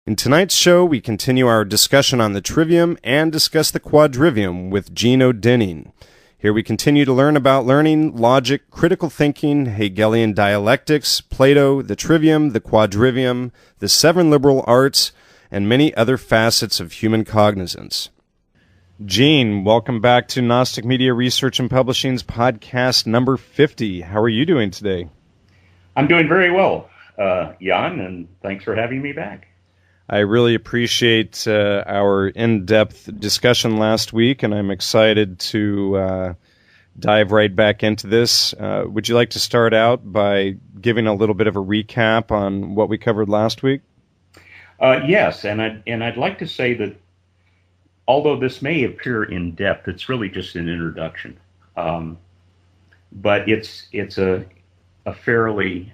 In tonight's show, we continue our discussion on the trivium and discuss the quadrivium with Gene Odening. Here we continue to learn about learning, logic, critical thinking, Hegelian dialectics, Plato, the trivium, the quadrivium, the seven liberal arts, and many other facets of human cognizance. Gene, welcome back to Gnostic Media Research and Publishing's podcast number 50. How are you doing today? I'm doing very well, Jan, and thanks for having me back. I really appreciate our in-depth discussion last week, and I'm excited to dive right back into this. Would you like to start out by giving a little bit of a recap on what we covered last week? Yes, and I'd like to say that although this may appear in depth, it's really just an introduction. But it's a fairly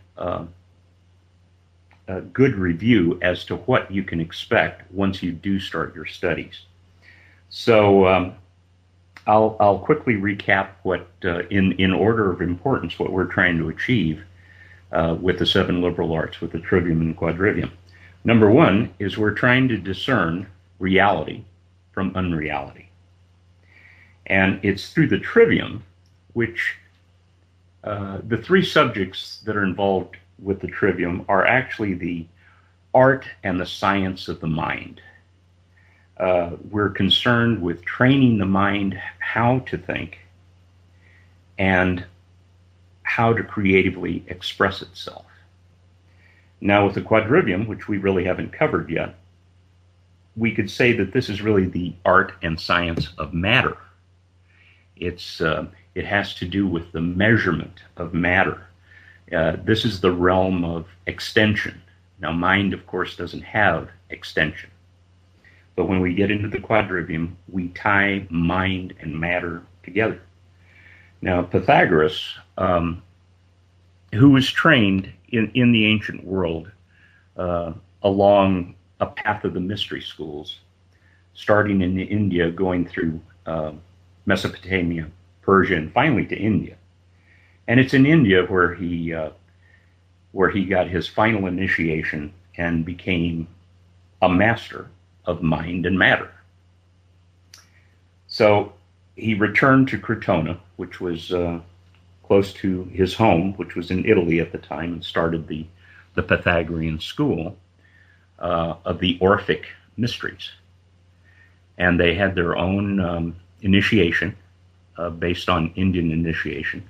good review as to what you can expect once you do start your studies. So I'll quickly recap what, in order of importance, what we're trying to achieve with the seven liberal arts, with the trivium and quadrivium. Number one is we're trying to discern reality from unreality. And it's through the trivium, which the three subjects that are involved with the trivium are actually the art and the science of the mind. We're concerned with training the mind how to think and how to creatively express itself. Now, with the quadrivium, which we really haven't covered yet, we could say that this is really the art and science of matter. It has to do with the measurement of matter. This is the realm of extension. Now, mind, of course, doesn't have extension. But when we get into the quadrivium, we tie mind and matter together. Now, Pythagoras, who was trained in the ancient world along a path of the mystery schools, starting in India, going through Mesopotamia, Persia, and finally to India. And it's in India where he got his final initiation and became a master of mind and matter. So he returned to Crotona, which was close to his home, which was in Italy at the time, and started the Pythagorean school of the Orphic mysteries. And they had their own initiation based on Indian initiation,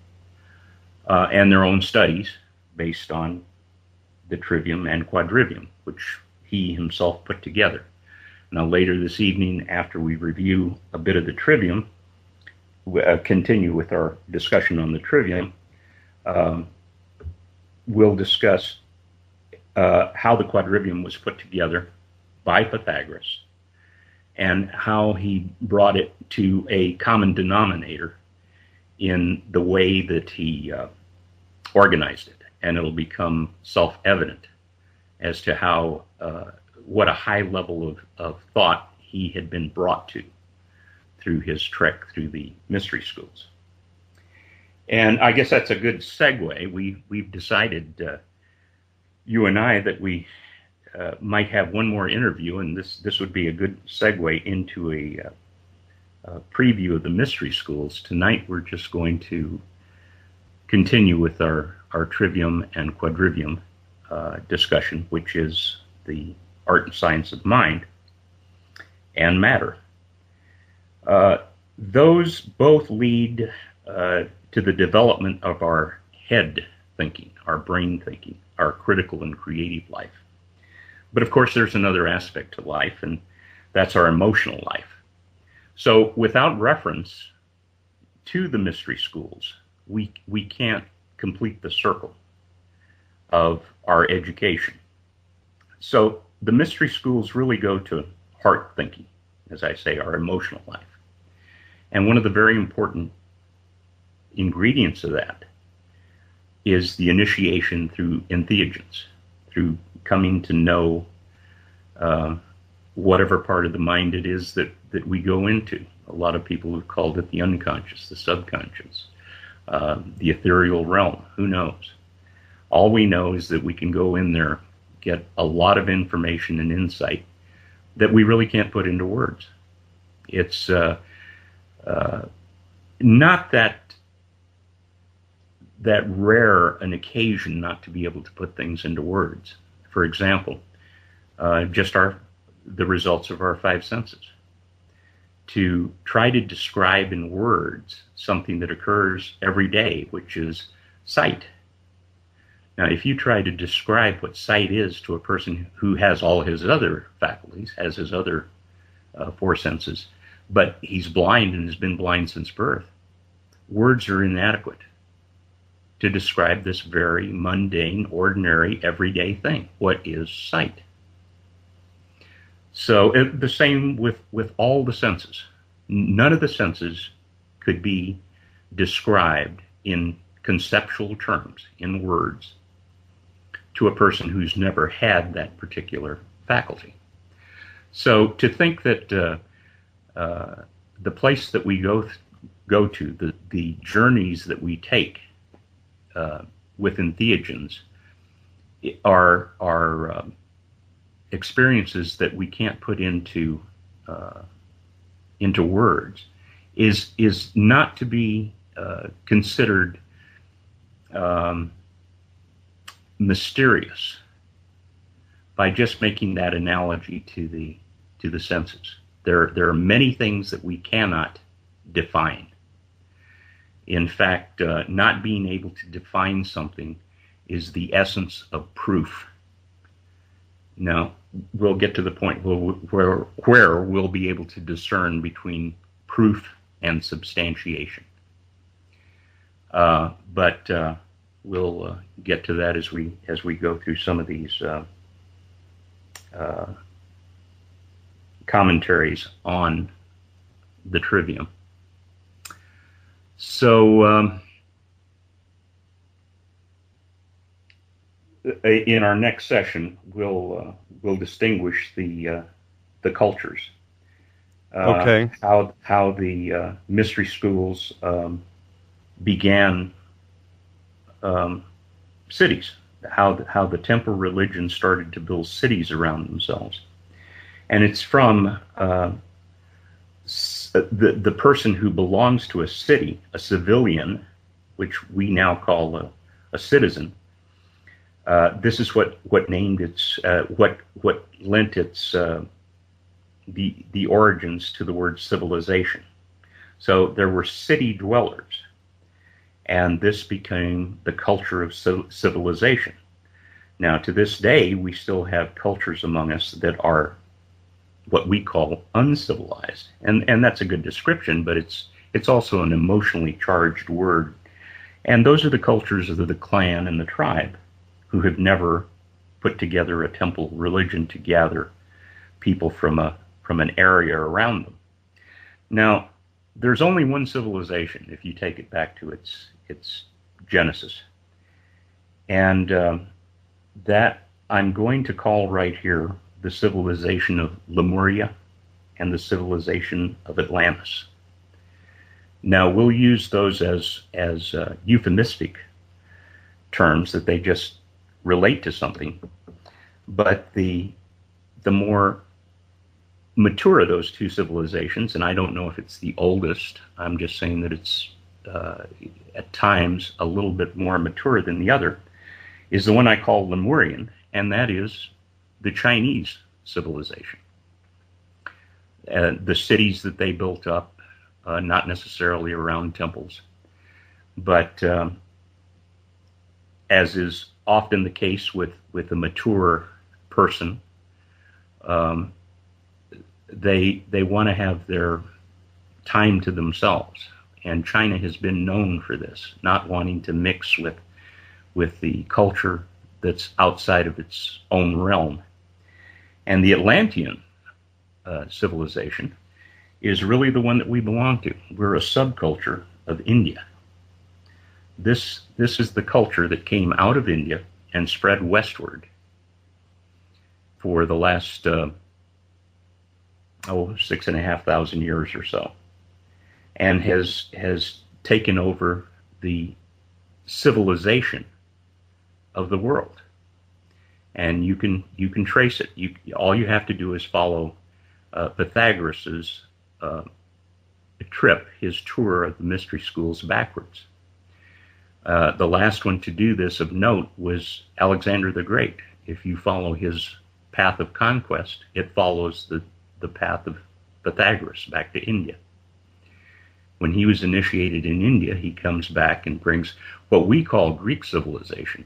and their own studies based on the trivium and quadrivium, which he himself put together. Now, later this evening, after we review a bit of the trivium, continue with our discussion on the trivium, we'll discuss how the quadrivium was put together by Pythagoras and how he brought it to a common denominator in the way that he organized it. And it'll become self-evident as to how, what a high level of thought he had been brought to through his trek through the mystery schools. And I guess that's a good segue. We've decided, you and I, that we might have one more interview, and this would be a good segue into a preview of the mystery schools. Tonight we're just going to continue with our trivium and quadrivium discussion, which is the art and science of mind and matter. Those both lead to the development of our head thinking, our brain thinking, our critical and creative life. But of course, there's another aspect to life, and that's our emotional life. So without reference to the mystery schools, we can't complete the circle of our education. So the mystery schools really go to heart thinking, as I say, our emotional life. And one of the very important ingredients of that is the initiation through entheogens, through coming to know whatever part of the mind it is that we go into. A lot of people have called it the unconscious, the subconscious, the ethereal realm. Who knows? All we know is that we can go in there get a lot of information and insight that we really can't put into words. It's not that rare an occasion not to be able to put things into words. For example, just the results of our five senses. To try to describe in words something that occurs every day, which is sight. Now, if you try to describe what sight is to a person who has all his other faculties, has his other four senses, but he's blind and has been blind since birth, words are inadequate to describe this very mundane, ordinary, everyday thing. What is sight? So the same with all the senses. None of the senses could be described in conceptual terms, in words, to a person who's never had that particular faculty. So to think that the place that we go to, the journeys that we take with entheogens are experiences that we can't put into words is not to be considered mysterious by just making that analogy to the senses. There are many things that we cannot define. In fact, not being able to define something is the essence of proof. Now, we'll get to the point where we'll be able to discern between proof and substantiation. But we'll get to that as we go through some of these commentaries on the trivium. So in our next session, we'll distinguish the cultures. Okay. How the mystery schools began cities. How the temple religion started to build cities around themselves, and it's from the person who belongs to a city, a civilian, which we now call a citizen. This is what named its what lent its the origins to the word civilization. So there were city dwellers, and this became the culture of civilization. Now, to this day, we still have cultures among us that are what we call uncivilized, and that's a good description, but it's also an emotionally charged word. And those are the cultures of the clan and the tribe, who have never put together a temple religion to gather people from an area around them. Now, there's only one civilization if you take it back to its genesis, and that I'm going to call right here the civilization of Lemuria and the civilization of Atlantis. Now, we'll use those as euphemistic terms that they just relate to something, but the more mature of those two civilizations, and I don't know if it's the oldest, I'm just saying that it's at times a little bit more mature than the other, is the one I call Lemurian, and that is the Chinese civilization. The cities that they built up, not necessarily around temples, but as is often the case with a mature person, they want to have their time to themselves. And China has been known for this, not wanting to mix with the culture that's outside of its own realm. And the Atlantean civilization is really the one that we belong to. We're a subculture of India. This is the culture that came out of India and spread westward for the last 6,500 years or so, and has taken over the civilization of the world. and you can trace it. All you have to do is follow Pythagoras's trip, his tour of the mystery schools backwards. The last one to do this of note was Alexander the Great. If you follow his path of conquest, it follows the path of Pythagoras back to India. When he was initiated in India, he comes back and brings what we call Greek civilization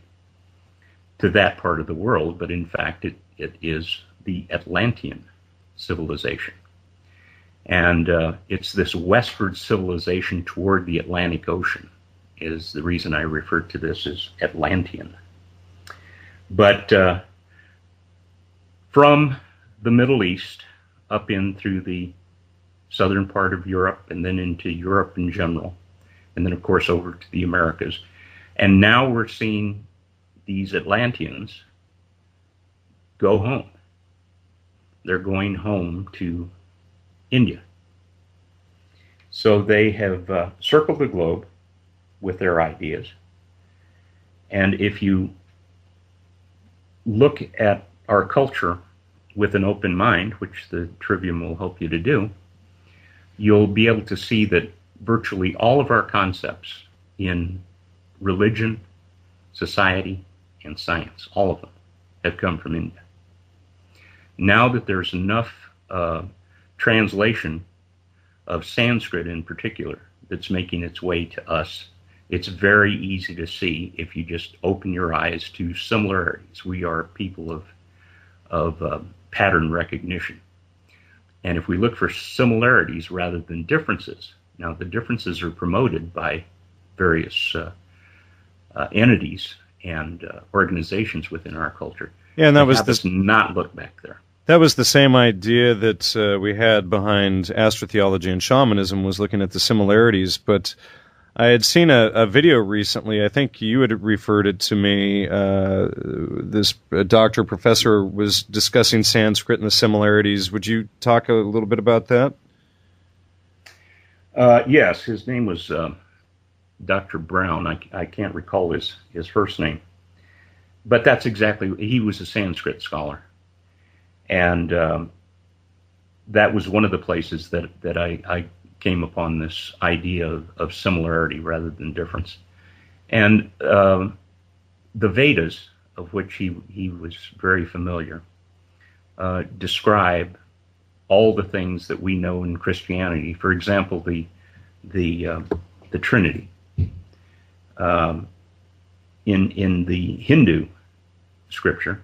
to that part of the world, but in fact it is the Atlantean civilization. And it's this westward civilization toward the Atlantic Ocean is the reason I refer to this as Atlantean. But from the Middle East up in through the southern part of Europe and then into Europe in general, and then of course over to the Americas. And now we're seeing these Atlanteans go home. They're going home to India. So they have circled the globe with their ideas. And if you look at our culture with an open mind, which the Trivium will help you to do, you'll be able to see that virtually all of our concepts in religion, society, and science, all of them, have come from India. Now that there's enough translation of Sanskrit in particular that's making its way to us, it's very easy to see if you just open your eyes to similarities. We are people of pattern recognition. And if we look for similarities rather than differences, now the differences are promoted by various entities and organizations within our culture. Yeah, and that was this not look back there. That was the same idea that we had behind astrotheology and shamanism, was looking at the similarities. But I had seen a video recently, I think you had referred it to me, this doctor, professor was discussing Sanskrit and the similarities. Would you talk a little bit about that? Yes, his name was Dr. Brown. I can't recall his first name. But that's exactly, he was a Sanskrit scholar. And that was one of the places that I came upon this idea of similarity rather than difference. And the Vedas, of which he was very familiar, describe all the things that we know in Christianity. For example, the Trinity. In the Hindu scripture,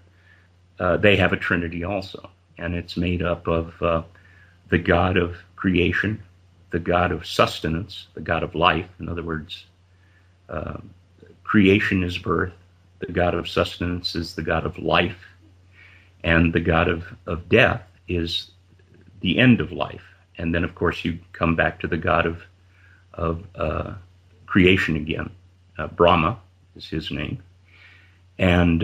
they have a Trinity also, and it's made up of the God of creation, the God of sustenance, the God of life. In other words, creation is birth, the God of sustenance is the God of life, and the God of death is the end of life. And then, of course, you come back to the God of creation again. Brahma is his name. And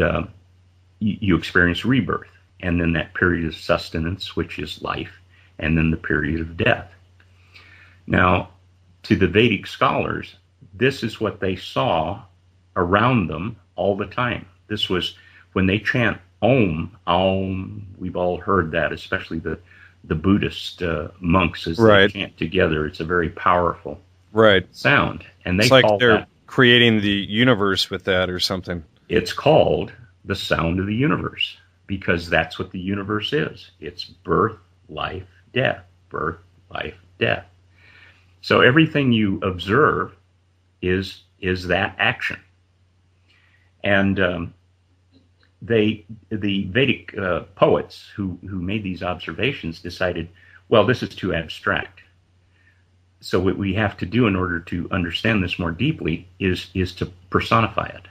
you experience rebirth, and then that period of sustenance, which is life, and then the period of death. Now, to the Vedic scholars, this is what they saw around them all the time. This was when they chant Om, Om. We've all heard that, especially the Buddhist monks as they chant together. It's a very powerful sound, and they call like they're that, creating the universe with that or something. It's called the sound of the universe, because that's what the universe is. It's birth, life, death. Birth, life, death. So everything you observe is that action. And the Vedic poets who made these observations decided, well, this is too abstract. So what we have to do in order to understand this more deeply is to personify it.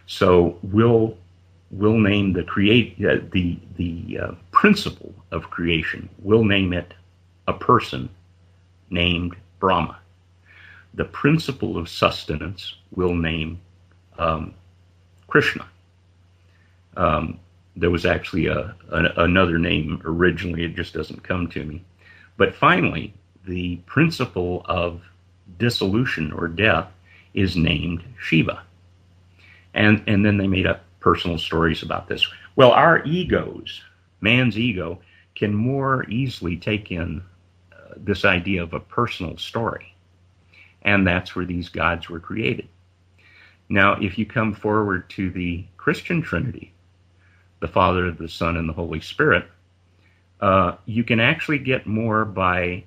So we'll name the principle of creation. We'll name it a person named Brahma. The principle of sustenance we'll name Krishna. There was actually another name originally. It just doesn't come to me. But finally, the principle of dissolution or death is named Shiva. And then they made up personal stories about this. Well, our egos, man's ego, can more easily take in this idea of a personal story. And that's where these gods were created. Now, if you come forward to the Christian Trinity, the Father, the Son, and the Holy Spirit, you can actually get more by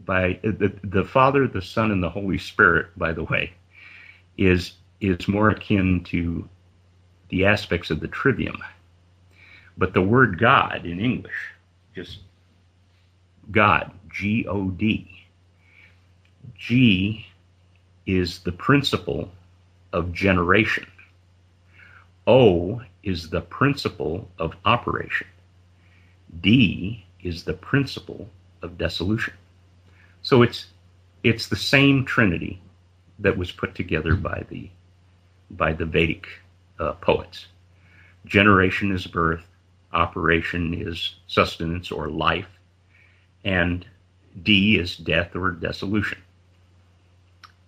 the Father, the Son, and the Holy Spirit, by the way, is more akin to the aspects of the trivium. But the word God in English, just God, G-O-D, G is the principle of generation. O is the principle of operation. D is the principle of dissolution. So it's the same Trinity that was put together by the Vedic poets. Generation is birth, operation is sustenance or life, and D is death or dissolution.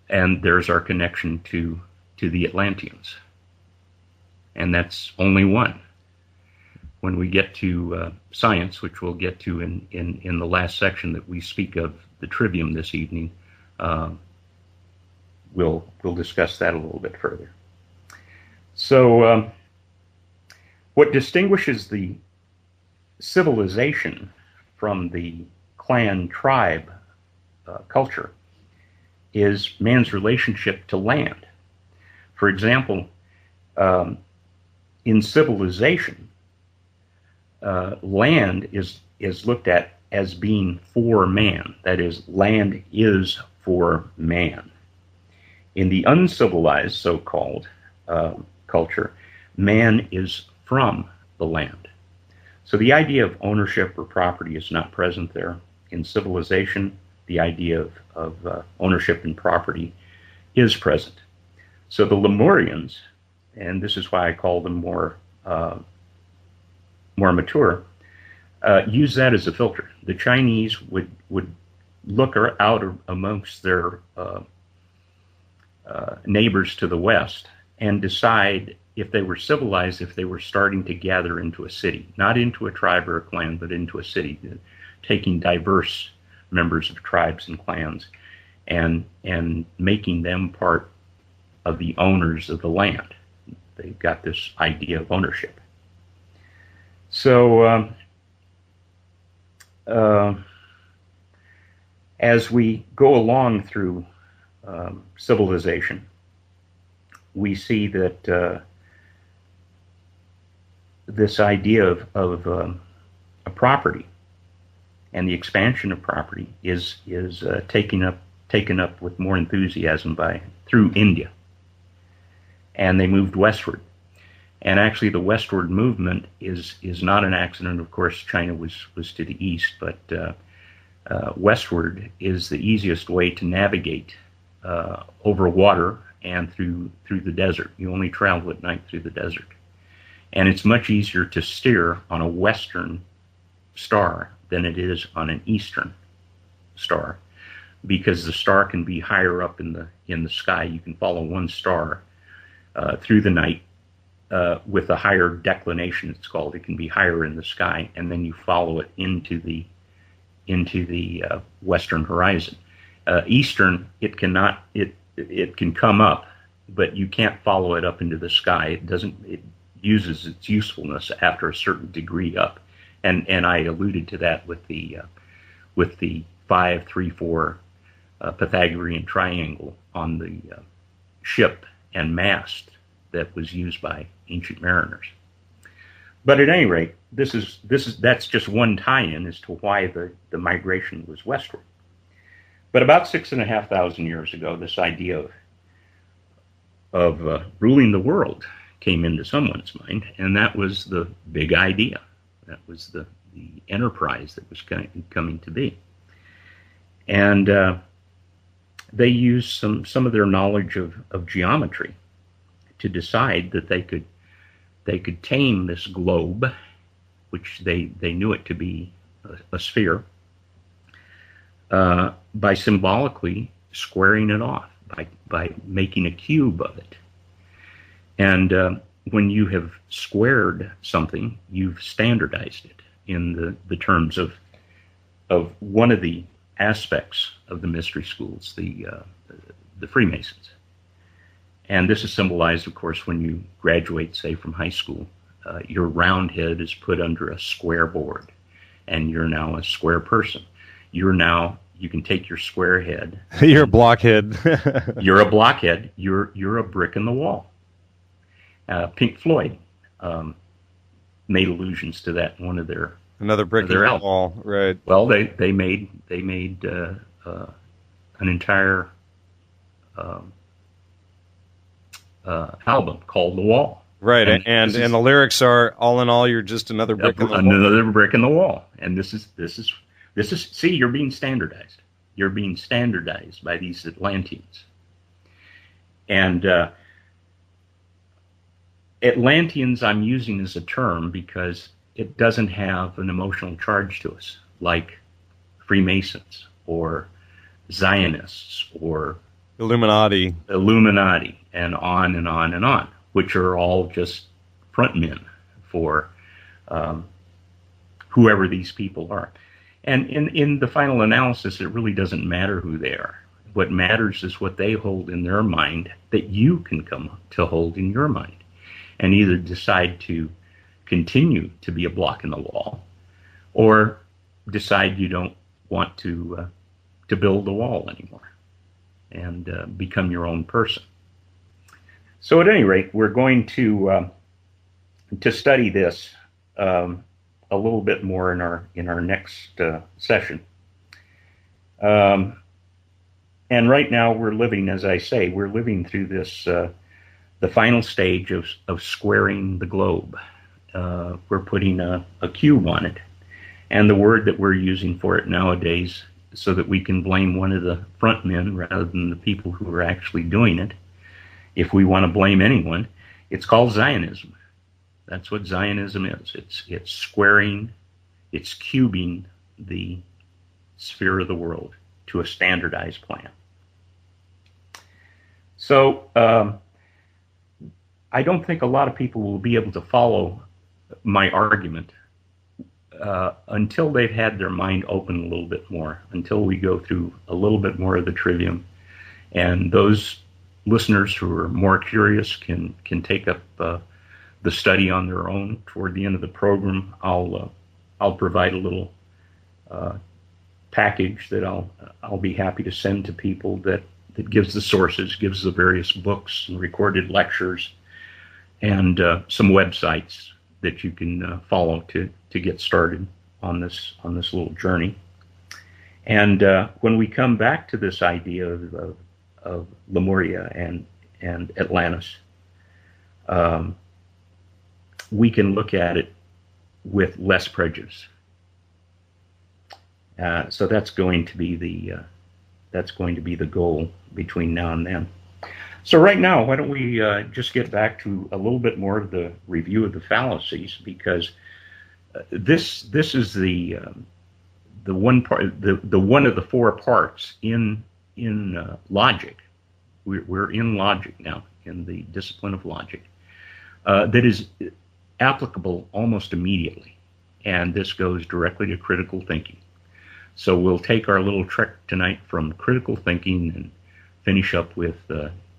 And there's our connection to the Atlanteans. And that's only one. When we get to science, which we'll get to in the last section that we speak of the trivium this evening, we'll discuss that a little bit further. So what distinguishes the civilization from the clan tribe culture is man's relationship to land. For example, in civilization, land is looked at as being for man. That is, land is for man. In the uncivilized, so-called culture, man is from the land. So the idea of ownership or property is not present there. In civilization, the idea of ownership and property is present. So the Lemurians, and this is why I call them more mature, use that as a filter. The Chinese would look out amongst their neighbors to the west and decide if they were civilized, if they were starting to gather into a city, not into a tribe or a clan, but into a city, taking diverse members of tribes and clans and making them part of the owners of the land. They've got this idea of ownership. So as we go along through civilization, we see that this idea of a property and the expansion of property is taken up with more enthusiasm through India, and they moved westward. And actually, the westward movement is not an accident. Of course, China was to the east, but westward is the easiest way to navigate over water and through the desert. You only travel at night through the desert. And it's much easier to steer on a western star than it is on an eastern star, because the star can be higher up in the sky. You can follow one star through the night with a higher declination, it's called. It can be higher in the sky, and then you follow it into the western horizon. Eastern, it cannot. It can come up, but you can't follow it up into the sky. It uses its usefulness after a certain degree up, and I alluded to that with the 5-3-4 Pythagorean triangle on the ship and mast that was used by ancient mariners. But at any rate, that's just one tie-in as to why the migration was westward. But about 6,500 years ago, this idea of ruling the world came into someone's mind, and that was the big idea. That was the enterprise that was coming to be. And they used some of their knowledge of geometry to decide that they could tame this globe, which they knew it to be a sphere, by symbolically squaring it off, by making a cube of it. And when you have squared something, you've standardized it in the terms of one of the aspects of the mystery schools, the Freemasons. And this is symbolized, of course, when you graduate, say, from high school. Your round head is put under a square board, and you're now a square person. You can take your square head. You're a blockhead. You're a blockhead. You're a brick in the wall. Pink Floyd made allusions to that in one of their another brick in the wall, right? Well, they made an entire album called The Wall. Right, and the lyrics are, all in all, you're just another brick in the wall. Another brick in the wall. And this is see, you're being standardized. You're being standardized by these Atlanteans. And Atlanteans I'm using as a term because it doesn't have an emotional charge to us, like Freemasons or Zionists or Illuminati, and on and on and on, which are all just frontmen for whoever these people are. And in the final analysis, it really doesn't matter who they are. What matters is what they hold in their mind that you can come to hold in your mind, and either decide to continue to be a block in the wall, or decide you don't want to build the wall anymore and become your own person. So at any rate, we're going to study this a little bit more in our next session. And right now we're living, as I say, we're living through this the final stage of squaring the globe. We're putting a cube on it, and the word that we're using for it nowadays, so that we can blame one of the front men rather than the people who are actually doing it. If we want to blame anyone, it's called Zionism. That's what Zionism is. It's squaring, it's cubing the sphere of the world to a standardized plan. So I don't think a lot of people will be able to follow my argument until they've had their mind open a little bit more, until we go through a little bit more of the trivium. And those listeners who are more curious can take up the study on their own. Toward the end of the program, I'll provide a little package that I'll be happy to send to people that gives the sources, gives the various books and recorded lectures, and some websites that you can follow to get started on this little journey. And when we come back to this idea of Lemuria and Atlantis, we can look at it with less prejudice. So that's going to be the goal between now and then. So right now, why don't we just get back to a little bit more of the review of the fallacies, because this is the one part, the one of the four parts in logic. We're in logic now, in the discipline of logic, that is applicable almost immediately, and this goes directly to critical thinking. So we'll take our little trek tonight from critical thinking and finish up with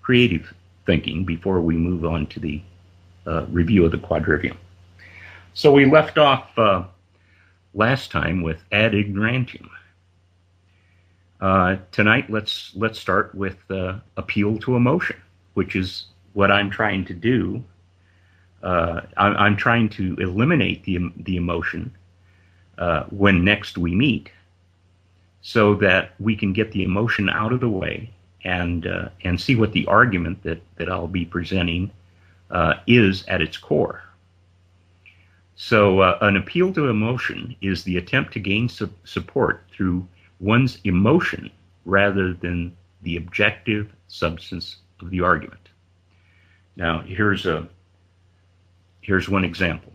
creative thinking before we move on to the review of the Quadrivium. So we left off last time with ad ignorantium. Tonight, let's start with appeal to emotion, which is what I'm trying to do. I'm trying to eliminate the emotion when next we meet, so that we can get the emotion out of the way and see what the argument that I'll be presenting is at its core. So an appeal to emotion is the attempt to gain support through one's emotion rather than the objective substance of the argument. Now, here's one example.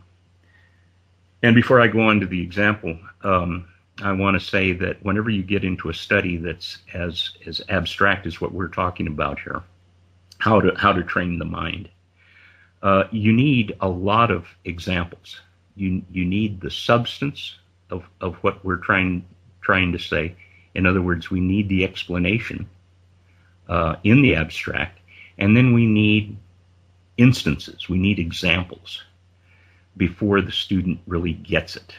And before I go on to the example, I want to say that whenever you get into a study that's as abstract as what we're talking about here, how to train the mind, You need a lot of examples. You need the substance of what we're trying to say. In other words, we need the explanation in the abstract, and then we need instances. We need examples before the student really gets it.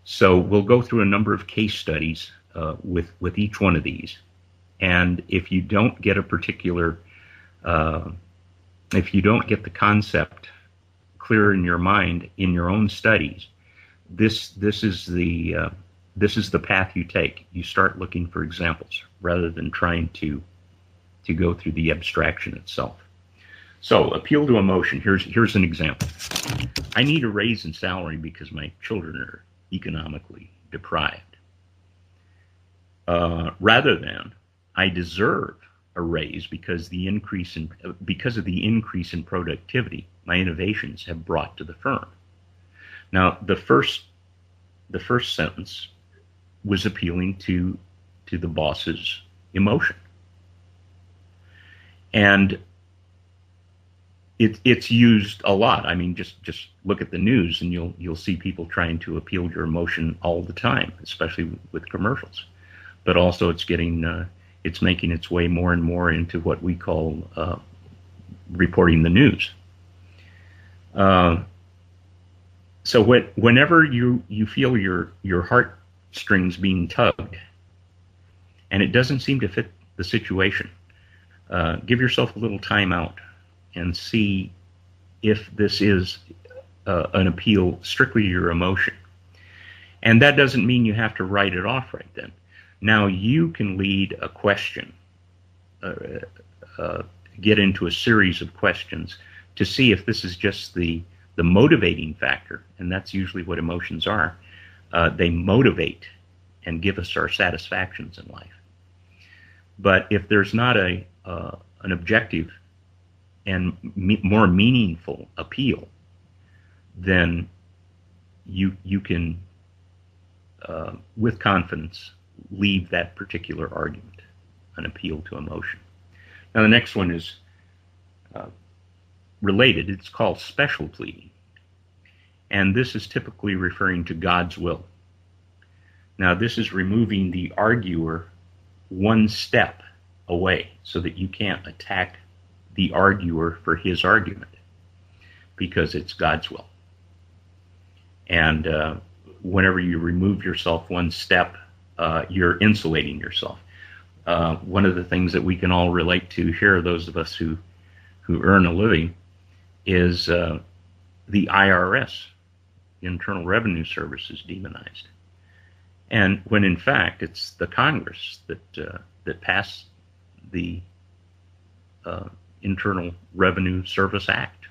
So we'll go through a number of case studies with each one of these, and if you don't get a particular if you don't get the concept clear in your mind in your own studies, this is the path you take. You start looking for examples rather than trying to go through the abstraction itself. So, appeal to emotion. Here's an example. I need a raise in salary because my children are economically deprived. Rather than, I deserve a raise because of the increase in productivity my innovations have brought to the firm. Now, the first sentence was appealing to the boss's emotion, and it's used a lot. I mean, just look at the news, and you'll see people trying to appeal to your emotion all the time, especially with commercials. But also, it's making its way more and more into what we call reporting the news. So whenever you feel your heartstrings being tugged, and it doesn't seem to fit the situation, give yourself a little time out and see if this is an appeal strictly to your emotion. And that doesn't mean you have to write it off right then. Now you can lead a question, get into a series of questions to see if this is just the motivating factor, and that's usually what emotions are. They motivate and give us our satisfactions in life. But if there's not an objective and more meaningful appeal, then you can, with confidence, leave that particular argument, an appeal to emotion. Now the next one is related. It's called special pleading. And this is typically referring to God's will. Now this is removing the arguer one step away so that you can't attack the arguer for his argument because it's God's will. And whenever you remove yourself one step, you're insulating yourself. One of the things that we can all relate to here, those of us who earn a living, is the IRS, the Internal Revenue Service, is demonized. And when in fact it's the Congress that passed the Internal Revenue Service Act.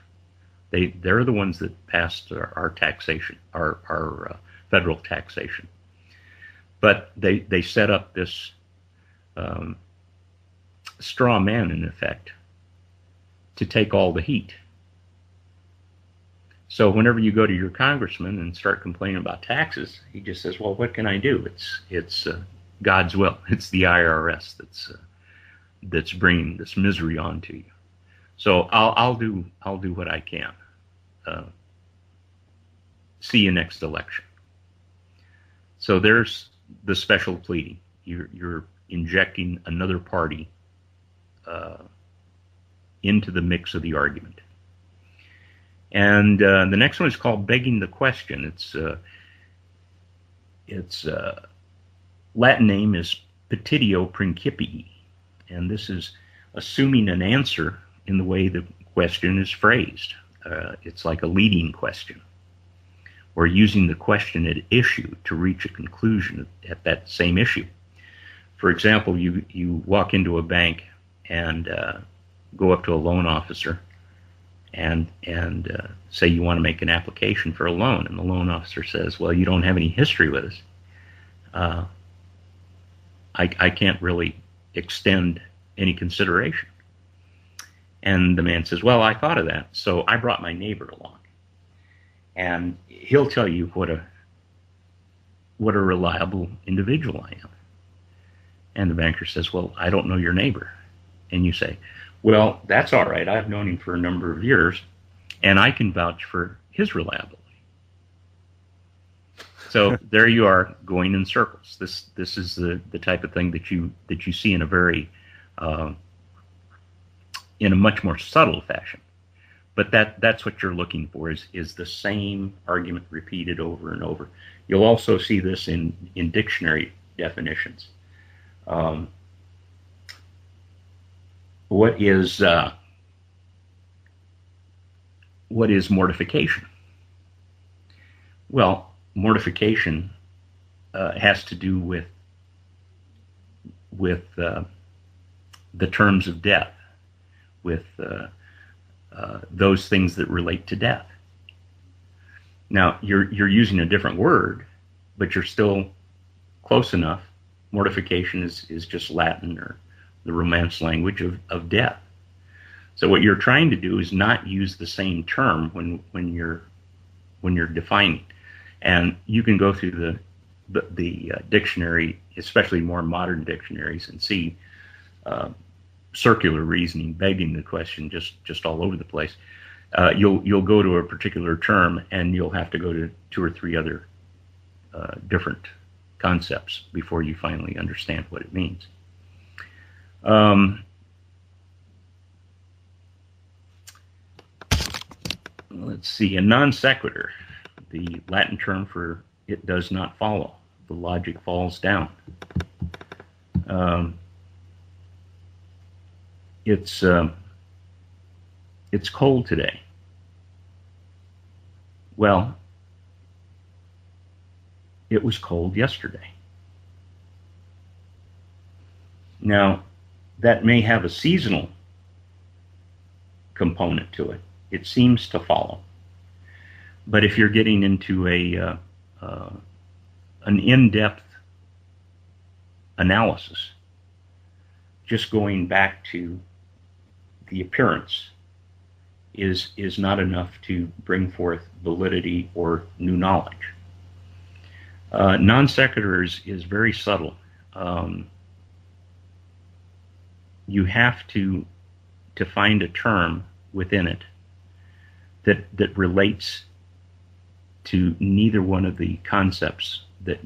They're the ones that passed our taxation, our federal taxation. But they set up this straw man, in effect, to take all the heat. So whenever you go to your congressman and start complaining about taxes, he just says, "Well, what can I do? It's God's will. It's the IRS that's bringing this misery onto you." So I'll do what I can. See you next election. So there's the special pleading. You're injecting another party into the mix of the argument. And the next one is called begging the question. Its Latin name is petitio principii, and this is assuming an answer in the way the question is phrased. It's like a leading question, or using the question at issue to reach a conclusion at that same issue. For example, you walk into a bank and go up to a loan officer and say you want to make an application for a loan, and the loan officer says, "Well, you don't have any history with us. I can't really extend any consideration." And the man says, "Well, I thought of that, so I brought my neighbor along, and he'll tell you what a reliable individual I am." And the banker says, "Well, I don't know your neighbor." And you say, Well, that's all right. I've known him for a number of years, and I can vouch for his reliability. So there you are, going in circles. This is the type of thing that you see in a very in a much more subtle fashion. But that's what you're looking for, is the same argument repeated over and over. You'll also see this in dictionary definitions. What is mortification? Well, mortification has to do with the terms of death, with those things that relate to death. Now, you're using a different word, but you're still close enough. Mortification is just Latin, or the Romance language of death. So what you're trying to do is not use the same term when you're defining. And you can go through the dictionary, especially more modern dictionaries, and see circular reasoning begging the question just all over the place. You'll go to a particular term, and you'll have to go to 2 or 3 other different concepts before you finally understand what it means. Let's see, a non sequitur, the Latin term for it does not follow. The logic falls down. It's cold today. Well, it was cold yesterday. Now, that may have a seasonal component to it. It seems to follow. But if you're getting into an in-depth analysis, just going back to the appearance is not enough to bring forth validity or new knowledge. Non sequitur is very subtle. You have to find a term within it that relates to neither one of the concepts that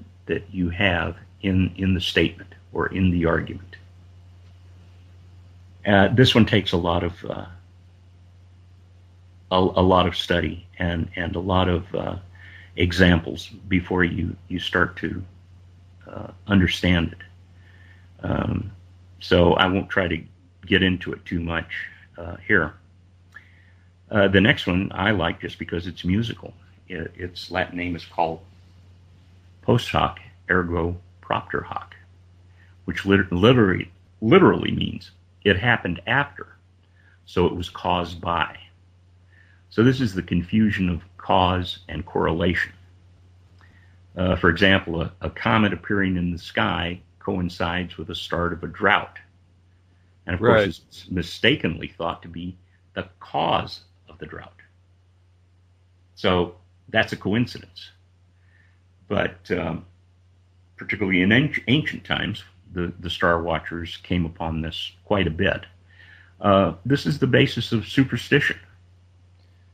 you have in the statement or in the argument. This one takes a lot of study and a lot of examples before you start to understand it. So I won't try to get into it too much here. The next one I like just because it's musical. Its Latin name is called post hoc ergo propter hoc, which literally means it happened after, so it was caused by. So this is the confusion of cause and correlation. For example, a comet appearing in the sky coincides with the start of a drought. And of course, it's mistakenly thought to be the cause of the drought. So that's a coincidence. But particularly in ancient times, the star watchers came upon this quite a bit. This is the basis of superstition.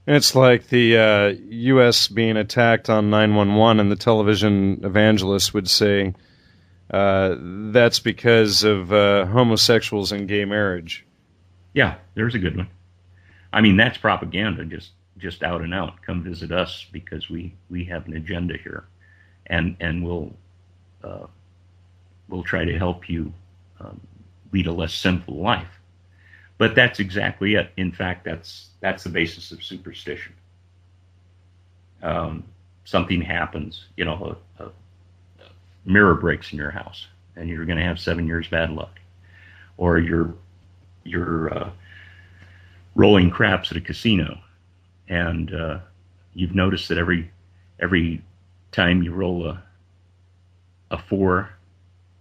It's like the U.S. being attacked on 911, and the television evangelists would say that's because of homosexuals and gay marriage. Yeah, there's a good one. I mean, that's propaganda, just out and out. Come visit us because we have an agenda here, and we'll try to help you lead a less sinful life. But that's exactly it. In fact, that's the basis of superstition. Something happens, a mirror breaks in your house, and you're going to have 7 years bad luck, or you're rolling craps at a casino, and you've noticed that every time you roll a 4,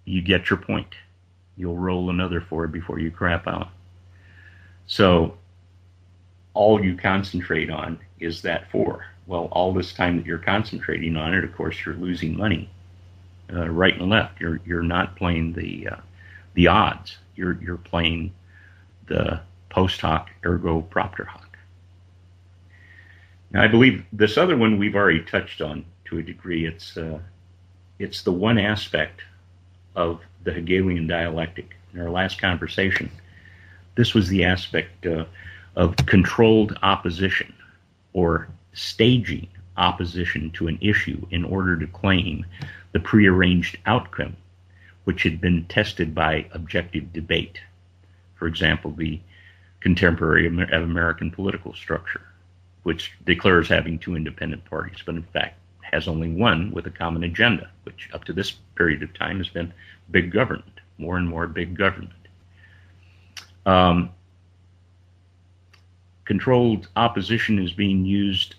you get your point. You'll roll another 4 before you crap out. So all you concentrate on is that 4. Well, all this time that you're concentrating on it, of course, you're losing money right and left. You're not playing the odds. You're playing the post hoc ergo propter hoc. Now, I believe this other one we've already touched on to a degree. It's the one aspect of the Hegelian dialectic. In our last conversation, this was the aspect of controlled opposition, or staging opposition to an issue in order to claim the prearranged outcome, which had been tested by objective debate. For example, the contemporary American political structure, which declares having two independent parties, but in fact has only one with a common agenda, which up to this period of time has been big government, more and more big government. Controlled opposition is being used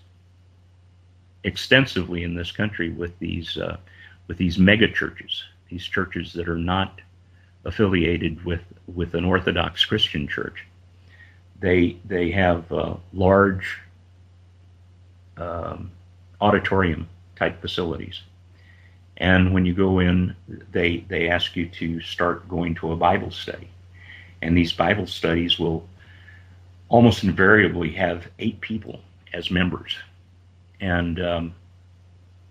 extensively in this country with these mega churches, these churches that are not affiliated with an Orthodox Christian church. They have large auditorium type facilities, and when you go in, they ask you to start going to a Bible study, and these Bible studies will almost invariably have 8 people as members, and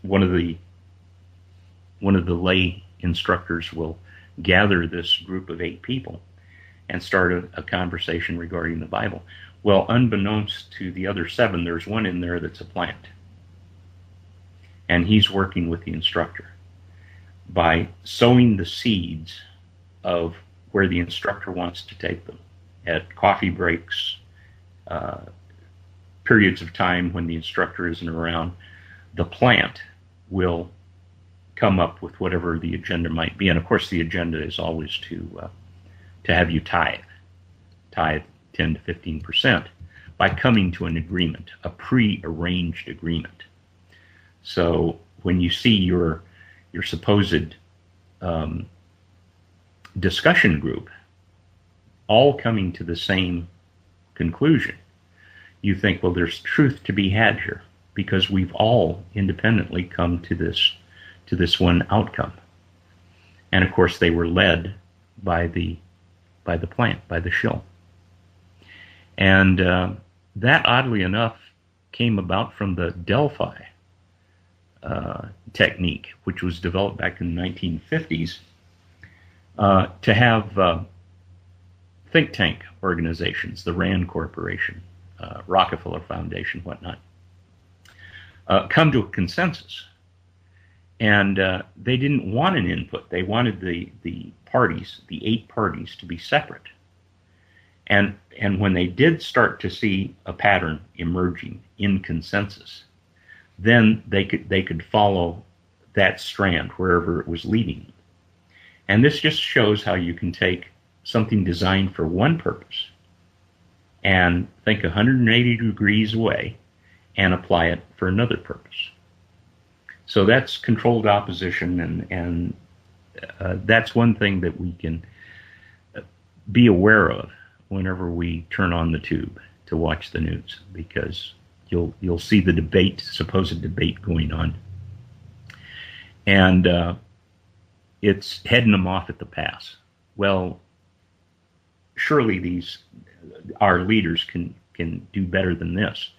one of the lay instructors will gather this group of 8 people and start a conversation regarding the Bible. Well, unbeknownst to the other 7, there's one in there that's a plant, and he's working with the instructor by sowing the seeds of where the instructor wants to take them at coffee breaks, periods of time when the instructor isn't around. The plant will come up with whatever the agenda might be, and of course the agenda is always to have you tithe 10 to 15% by coming to an agreement, a pre-arranged agreement. So when you see your supposed discussion group all coming to the same conclusion, you think, well, there's truth to be had here, because we've all independently come to this one outcome. And of course they were led by the plant, by the shill. And that, oddly enough, came about from the Delphi technique, which was developed back in the 1950s to have think tank organizations, the Rand Corporation, Rockefeller Foundation, whatnot, come to a consensus. And they didn't want an input. They wanted the parties, the 8 parties, to be separate. And when they did start to see a pattern emerging in consensus, then they could follow that strand wherever it was leading them. And this just shows how you can take something designed for one purpose and think 180 degrees away and apply it for another purpose. So that's controlled opposition, and that's one thing that we can be aware of whenever we turn on the tube to watch the news, because you'll see the debate, supposed debate going on, and it's heading them off at the pass. Well, surely our leaders can do better than this.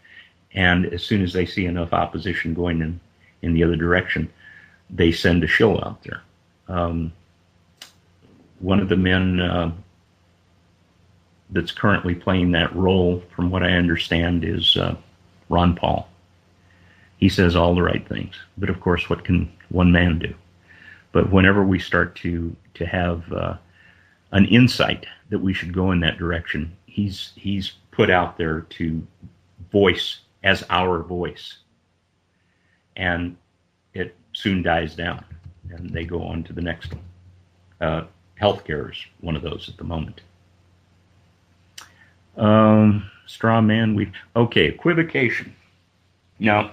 And as soon as they see enough opposition going in the other direction, they send a shill out there. One of the men that's currently playing that role, from what I understand, is Ron Paul. He says all the right things, but of course, what can one man do? But whenever we start to have an insight that we should go in that direction, he's put out there to voice as our voice, and it soon dies down, and they go on to the next one. Healthcare is one of those at the moment. Straw man, equivocation. Now,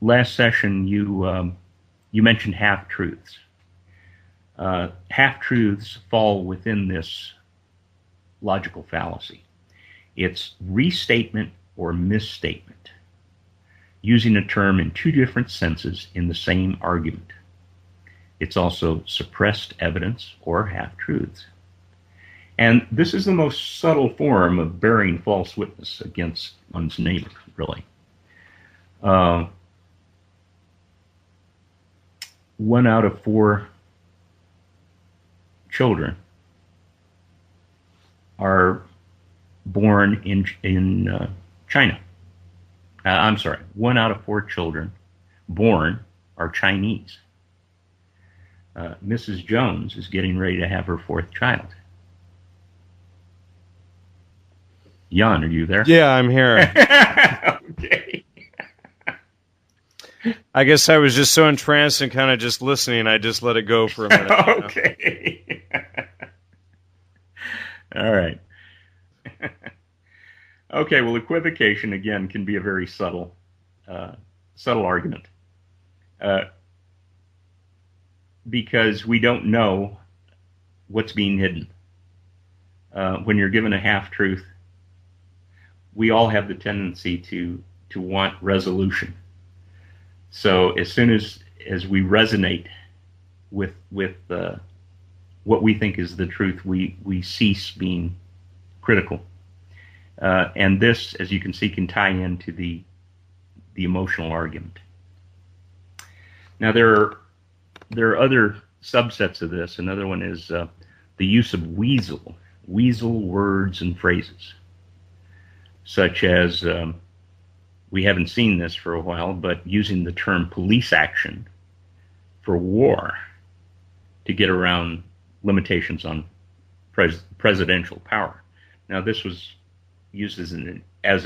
last session you mentioned half-truths. Half-truths fall within this logical fallacy. It's restatement or misstatement, using a term in 2 different senses in the same argument. It's also suppressed evidence or half-truths. And this is the most subtle form of bearing false witness against one's neighbor, really. 1 out of 4 children are born in China. I'm sorry, 1 out of 4 children born are Chinese. Mrs. Jones is getting ready to have her 4th child. Jan, are you there? Yeah, I'm here. Okay. I guess I was just so entranced and kind of just listening, I just let it go for a minute. Okay. All right. Okay, well, equivocation, again, can be a very subtle argument. Because we don't know what's being hidden. When you're given a half-truth, we all have the tendency to want resolution. So as soon as we resonate with what we think is the truth, we cease being critical. And this, as you can see, can tie into the emotional argument. Now there are other subsets of this. Another one is the use of weasel words and phrases, such as we haven't seen this for a while, but using the term police action for war to get around limitations on presidential power. Now, this was used as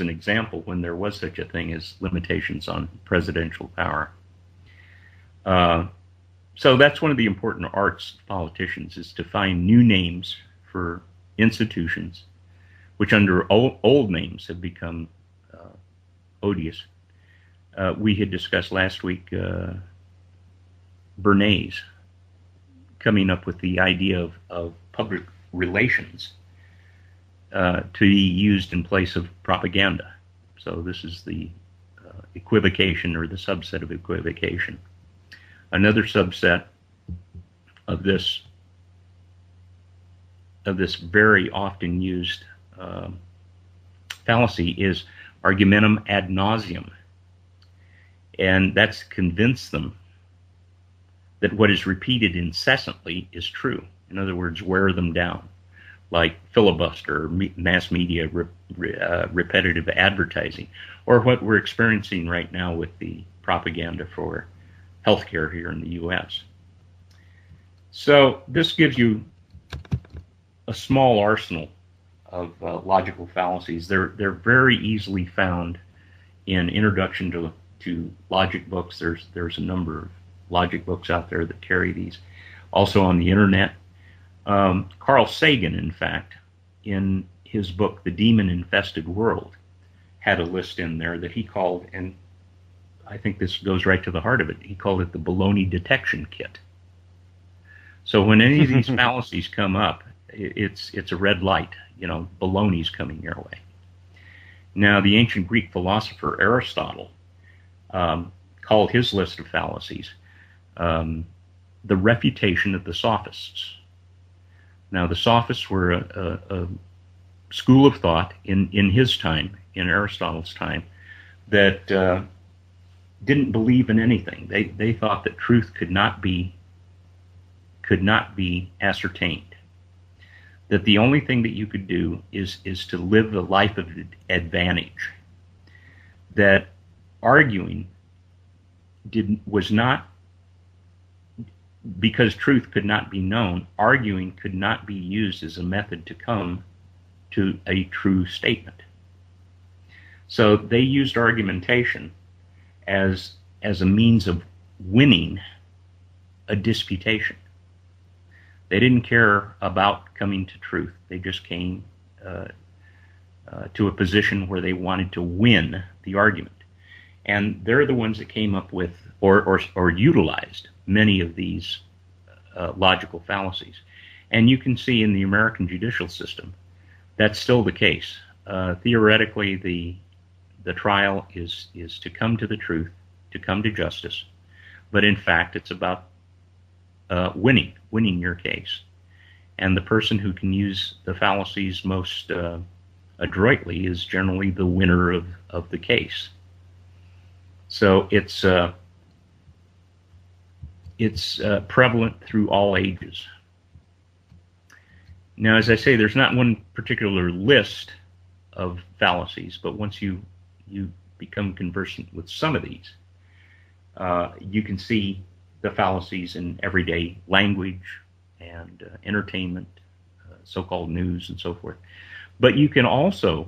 an example when there was such a thing as limitations on presidential power. So that's one of the important arts of politicians, is to find new names for institutions, which under old names have become odious. We had discussed last week Bernays coming up with the idea of public relations to be used in place of propaganda. So this is the equivocation, or the subset of equivocation. Another subset of this very often used fallacy is argumentum ad nauseum, and that's convince them that what is repeated incessantly is true. In other words, wear them down, like filibuster, mass media, repetitive advertising, or what we're experiencing right now with the propaganda for healthcare here in the U.S. So this gives you a small arsenal of logical fallacies. They're very easily found in introduction to logic books. There's a number of logic books out there that carry these. Also on the internet. Carl Sagan, in fact, in his book The Demon-Infested World, had a list in there that he called, and I think this goes right to the heart of it, he called it the baloney detection kit. So when any of these fallacies come up, it's a red light. Baloney's coming your way. Now, the ancient Greek philosopher Aristotle called his list of fallacies the refutation of the sophists. Now, the sophists were a school of thought in his time, in Aristotle's time, that didn't believe in anything. They thought that truth could not be ascertained. That the only thing that you could do is to live the life of advantage. That arguing was not, because truth could not be known, arguing could not be used as a method to come to a true statement. So they used argumentation as a means of winning a disputation. They didn't care about coming to truth. They just came to a position where they wanted to win the argument. And they're the ones that came up with or utilized many of these logical fallacies. And you can see in the American judicial system, that's still the case. Theoretically, the trial is to come to the truth, to come to justice. But in fact, it's about winning your case. And the person who can use the fallacies most adroitly is generally the winner of the case. So it's prevalent through all ages. Now, as I say, there's not one particular list of fallacies, but once you become conversant with some of these, you can see the fallacies in everyday language and entertainment, so-called news, and so forth. But you can also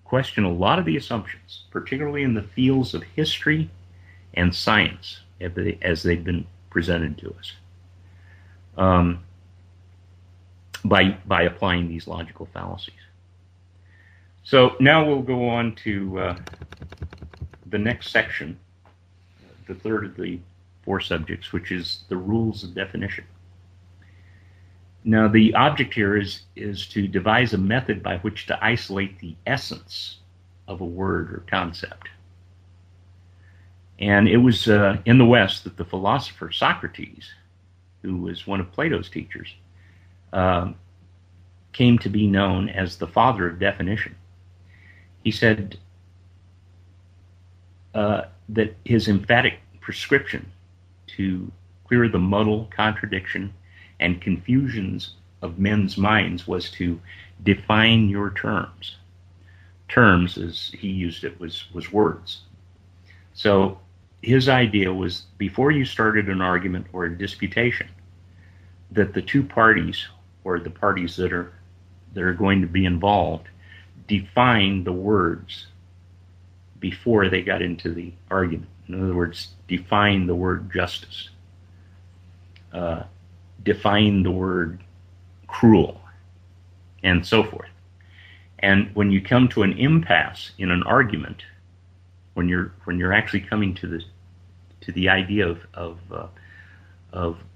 question a lot of the assumptions, particularly in the fields of history and science, as they've been presented to us, by applying these logical fallacies. So now we'll go on to the next section, the third of the 4 subjects, which is the rules of definition. Now, the object here is to devise a method by which to isolate the essence of a word or concept. And it was in the West that the philosopher Socrates, who was one of Plato's teachers, came to be known as the father of definition. He said that his emphatic prescription to clear the muddle, contradiction, and confusions of men's minds was to define your terms. Terms, as he used it, was words. So his idea was, before you started an argument or a disputation, that the two parties, or the parties that are going to be involved, define the words before they got into the argument. In other words, define the word justice, define the word cruel, and so forth. And when you come to an impasse in an argument, when you're actually coming to the idea of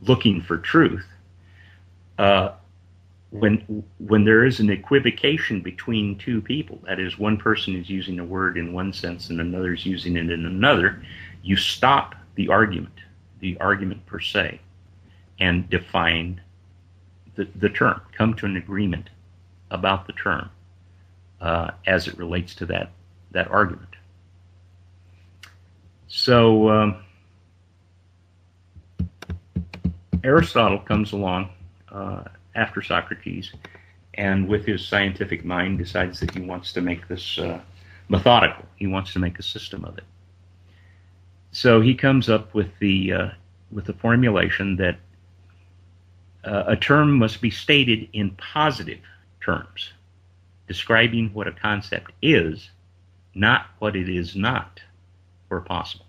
looking for truth, when there is an equivocation between two people, that is, one person is using a word in one sense and another is using it in another, you stop the argument per se, and define the term, come to an agreement about the term as it relates to that argument. So Aristotle comes along after Socrates, and with his scientific mind decides that he wants to make this methodical. He wants to make a system of it. So he comes up with the formulation that a term must be stated in positive terms, describing what a concept is, not what it is not, where possible.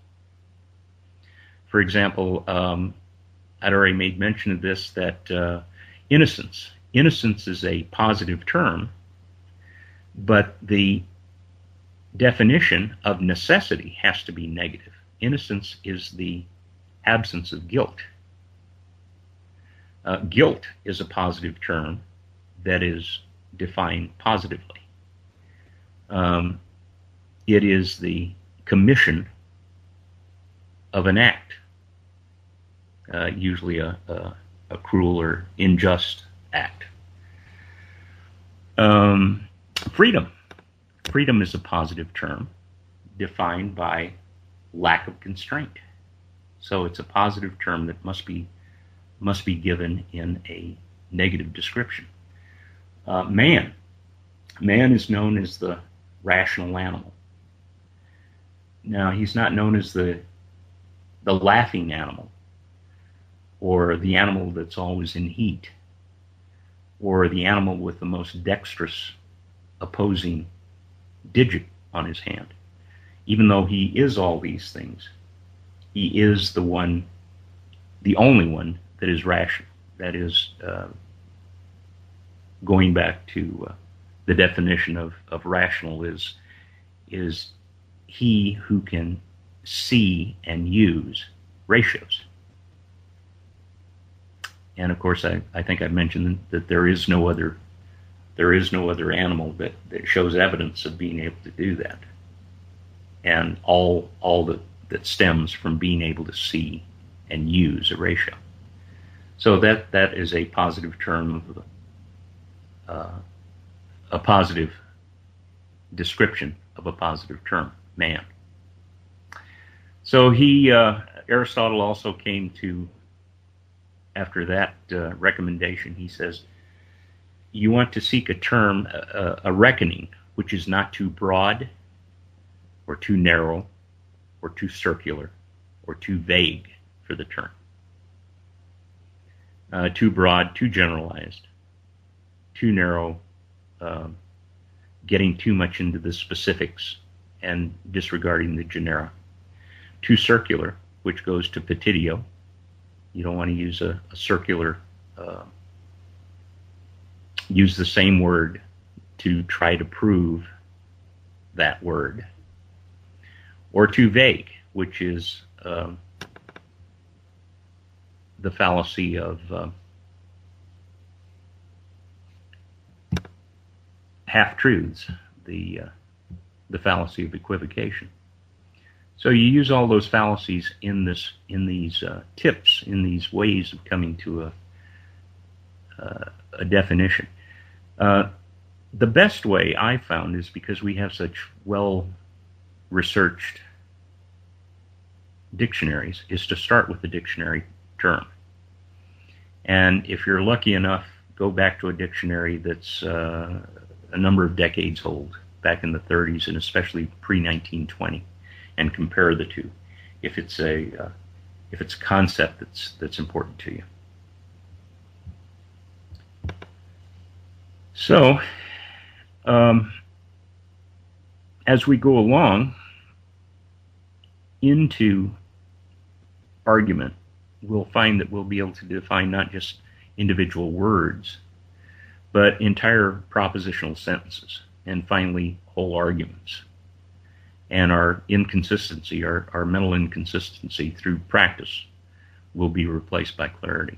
For example, I'd already made mention of this, that innocence is a positive term, but the definition of necessity has to be negative. Innocence is the absence of guilt. Guilt is a positive term that is defined positively. It is the commission of an act, usually a cruel or unjust act. Freedom is a positive term defined by lack of constraint. So it's a positive term that must be given in a negative description. Man is known as the rational animal. Now, he's not known as the laughing animal, or the animal that's always in heat, or the animal with the most dexterous opposing digit on his hand. Even though he is all these things, he is the only one that is rational. That is, going back to the definition of rational, is he who can see and use ratios. And of course, I think I mentioned that there is no other animal that shows evidence of being able to do that. And all that stems from being able to see and use a ratio. So that is a positive term, a positive description of a positive term, man. So Aristotle also came to, after that recommendation, he says, you want to seek a term, a reckoning, which is not too broad or too narrow or too circular or too vague for the term. Too broad, too generalized, too narrow, getting too much into the specifics and disregarding the genera. Too circular, which goes to petitio. You don't want to use a circular, use the same word to try to prove that word. Or too vague, which is the fallacy of half-truths, the fallacy of equivocation. So you use all those fallacies in these tips, in these ways of coming to a definition. The best way I found is, because we have such well-researched dictionaries, is to start with the dictionary term. And if you're lucky enough, go back to a dictionary that's a number of decades old, back in the 30s and especially pre-1920, and compare the two, if it's a concept that's important to you. So, as we go along into argument, we'll find that we'll be able to define not just individual words, but entire propositional sentences, and finally whole arguments. And our inconsistency, our mental inconsistency through practice, will be replaced by clarity.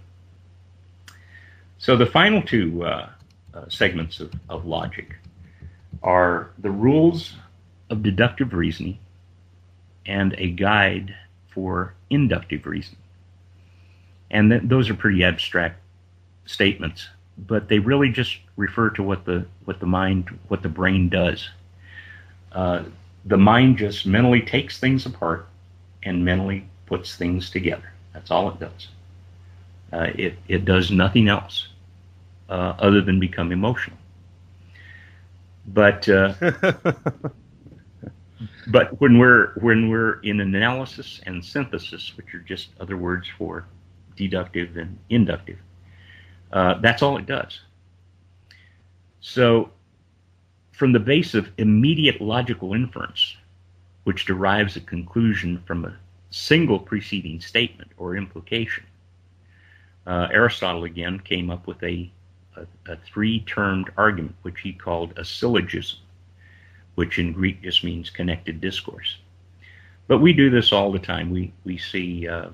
So the final two segments of logic are the rules of deductive reasoning and a guide for inductive reasoning. And those are pretty abstract statements, but they really just refer to what the brain does. The mind just mentally takes things apart and mentally puts things together. That's all it does. It does nothing else other than become emotional. But but when we're in analysis and synthesis, which are just other words for deductive and inductive, that's all it does. So, from the base of immediate logical inference, which derives a conclusion from a single preceding statement or implication, Aristotle again came up with a three-termed argument, which he called a syllogism, which in Greek just means connected discourse. But we do this all the time. We see a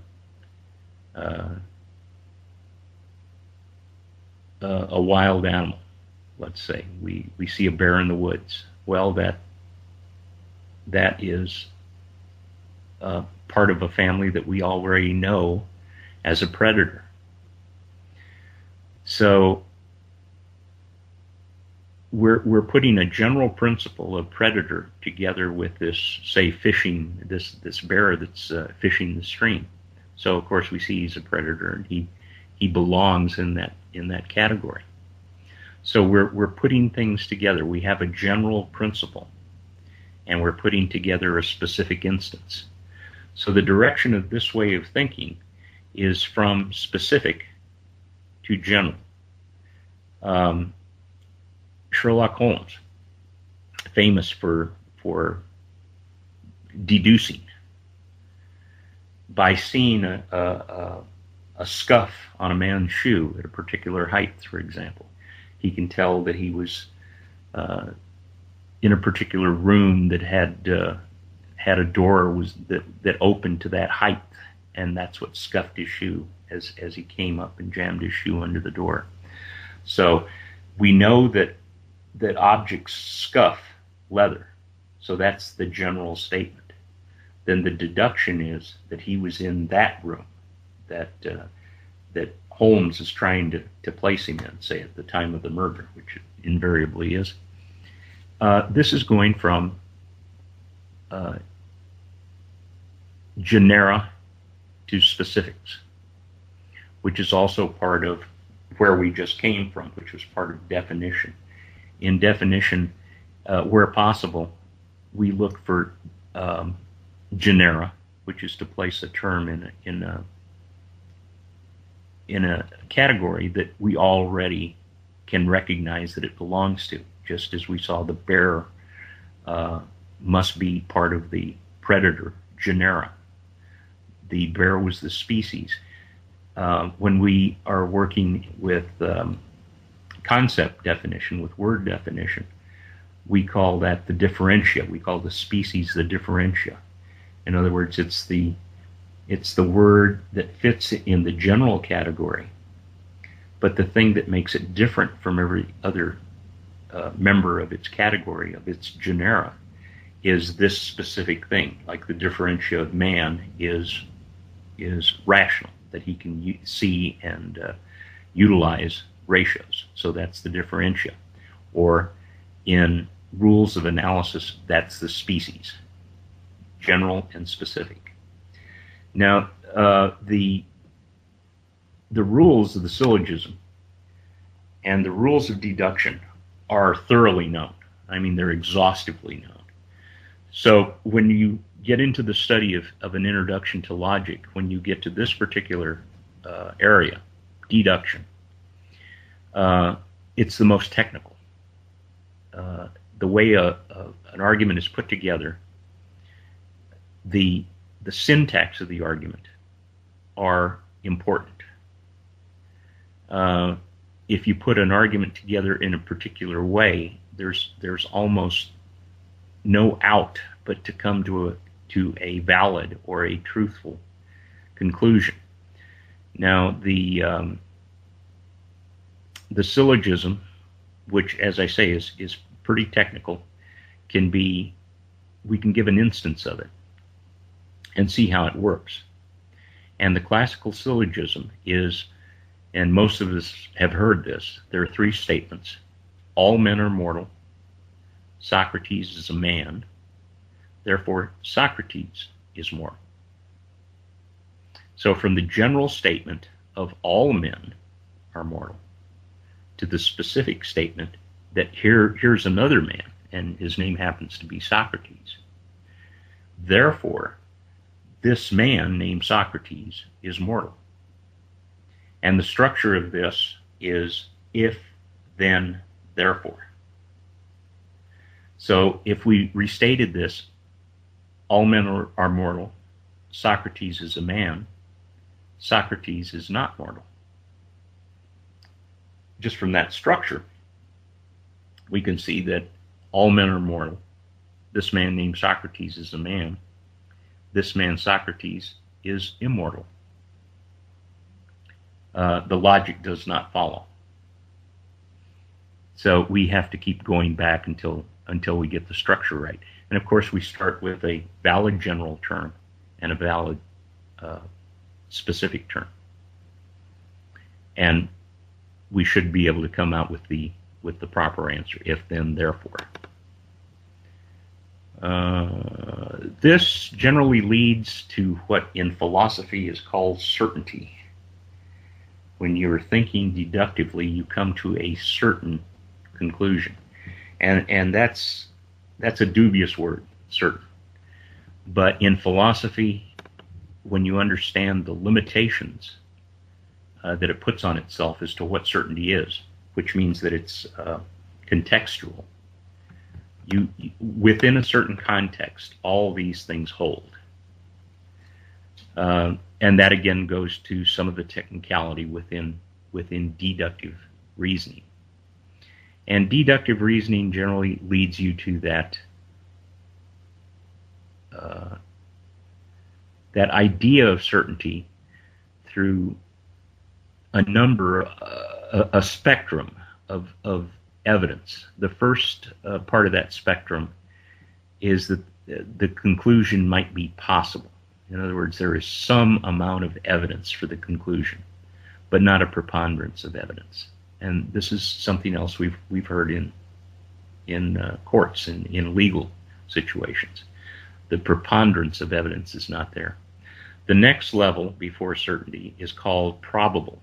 wild animal, let's say. We see a bear in the woods. Well, that is part of a family that we already know as a predator. So we're putting a general principle of predator together with this, say, fishing, this bear that's fishing the stream. So of course we see he's a predator, and he belongs in that category. So we're putting things together. We have a general principle, and we're putting together a specific instance. So the direction of this way of thinking is from specific to general. Sherlock Holmes, famous for deducing by seeing a scuff on a man's shoe at a particular height, for example. He can tell that he was in a particular room that had a door that opened to that height, and that's what scuffed his shoe as he came up and jammed his shoe under the door. So we know that objects scuff leather. So that's the general statement. Then the deduction is that he was in that room, that that Holmes is trying to place him in, say at the time of the murder, which it invariably is. This is going from genera to specifics, which is also part of where we just came from, which was part of definition. In definition, where possible, we look for genera, which is to place a term in a category that we already can recognize that it belongs to, just as we saw the bear must be part of the predator genera. The bear was the species. When we are working with concept definition, with word definition, we call that the differentia. We call the species the differentia. In other words, it's the word that fits in the general category, but the thing that makes it different from every other member of its category, of its genera, is this specific thing. Like the differentia of man is rational, that he can see and utilize ratios. So that's the differentia. Or in rules of analysis, that's the species, general and specific. Now, the rules of the syllogism and the rules of deduction are thoroughly known. I mean, they're exhaustively known. So when you get into the study of an introduction to logic, when you get to this particular area, deduction, it's the most technical. The way an argument is put together, the syntax of the argument are important. If you put an argument together in a particular way, there's almost no out but to come to a valid or a truthful conclusion. Now, the syllogism, which, as I say, is pretty technical, we can give an instance of it and see how it works. And the classical syllogism is, and most of us have heard this, there are three statements. All men are mortal. Socrates is a man. Therefore, Socrates is mortal. So from the general statement of all men are mortal to the specific statement that here's another man, and his name happens to be Socrates. Therefore, this man named Socrates is mortal. And the structure of this is if, then, therefore. So if we restated this, all men are mortal, Socrates is a man, Socrates is not mortal. Just from that structure, we can see that all men are mortal. This man named Socrates is a man. This man, Socrates, is immortal. The logic does not follow. So we have to keep going back until we get the structure right. And of course, we start with a valid general term and a valid specific term. And we should be able to come out with the proper answer, if, then, therefore. This generally leads to what in philosophy is called certainty. When you're thinking deductively, you come to a certain conclusion. And that's a dubious word, certain. But in philosophy, when you understand the limitations that it puts on itself as to what certainty is, which means that it's contextual, you within a certain context, all these things hold. And that again goes to some of the technicality within deductive reasoning. And deductive reasoning generally leads you to that idea of certainty through a spectrum of evidence. The first part of that spectrum is that the conclusion might be possible. In other words, there is some amount of evidence for the conclusion. but not a preponderance of evidence. And this is something else we've heard in courts, in legal situations. The preponderance of evidence is not there. The next level before certainty is called probable.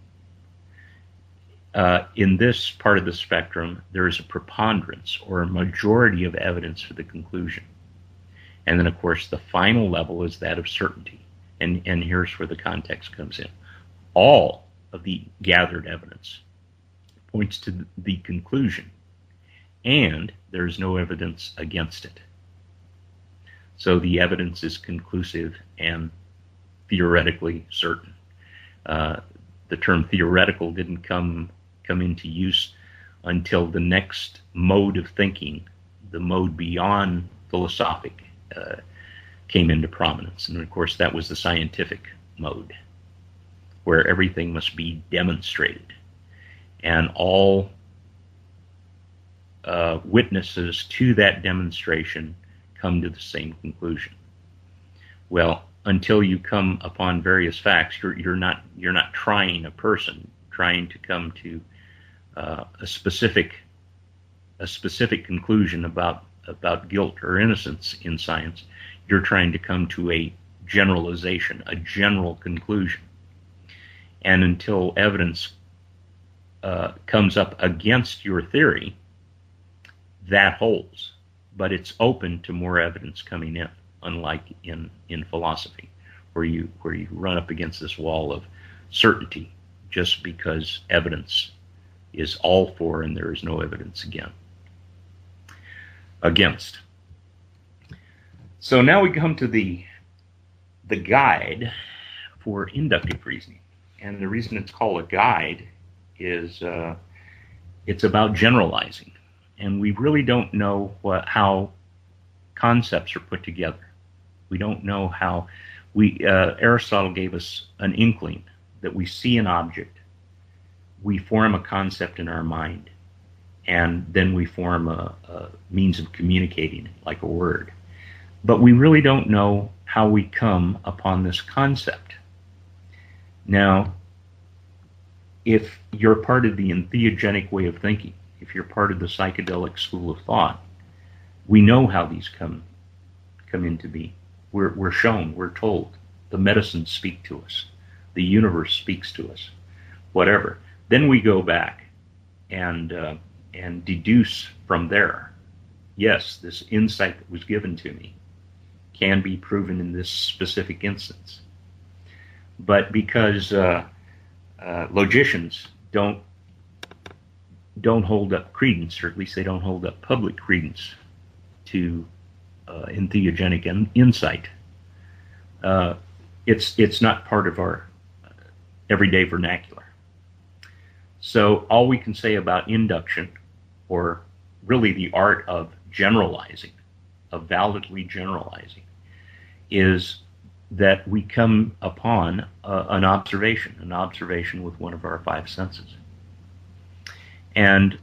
In this part of the spectrum, there is a preponderance or a majority of evidence for the conclusion. And then, of course, the final level is that of certainty. And here's where the context comes in. All of the gathered evidence points to the conclusion, and there is no evidence against it. So the evidence is conclusive and theoretically certain. The term theoretical didn't come into use until the next mode of thinking, the mode beyond philosophic, came into prominence. And of course, that was the scientific mode, where everything must be demonstrated. And all witnesses to that demonstration come to the same conclusion. Well, until you come upon various facts, you're not trying a person, trying to come to a specific conclusion about guilt or innocence in science. You're trying to come to a generalization, a general conclusion. And until evidence comes up against your theory, that holds. But it's open to more evidence coming in, unlike in philosophy, where you run up against this wall of certainty just because evidence is all for and there is no evidence against. So now we come to the guide for inductive reasoning. And the reason it's called a guide is it's about generalizing. And we really don't know how concepts are put together. We don't know how Aristotle gave us an inkling that we see an object, we form a concept in our mind, and then we form a means of communicating it, like a word. But we really don't know how we come upon this concept. Now, if you're part of the entheogenic way of thinking, if you're part of the psychedelic school of thought, we know how these come into being. We're shown, we're told. The medicines speak to us. The universe speaks to us. Whatever. Then we go back and deduce from there. Yes, this insight that was given to me can be proven in this specific instance. But because logicians don't hold up credence, or at least they don't hold up public credence to entheogenic insight, it's not part of our everyday vernacular. So all we can say about induction, or really the art of generalizing, of validly generalizing, is that we come upon an observation with one of our five senses. And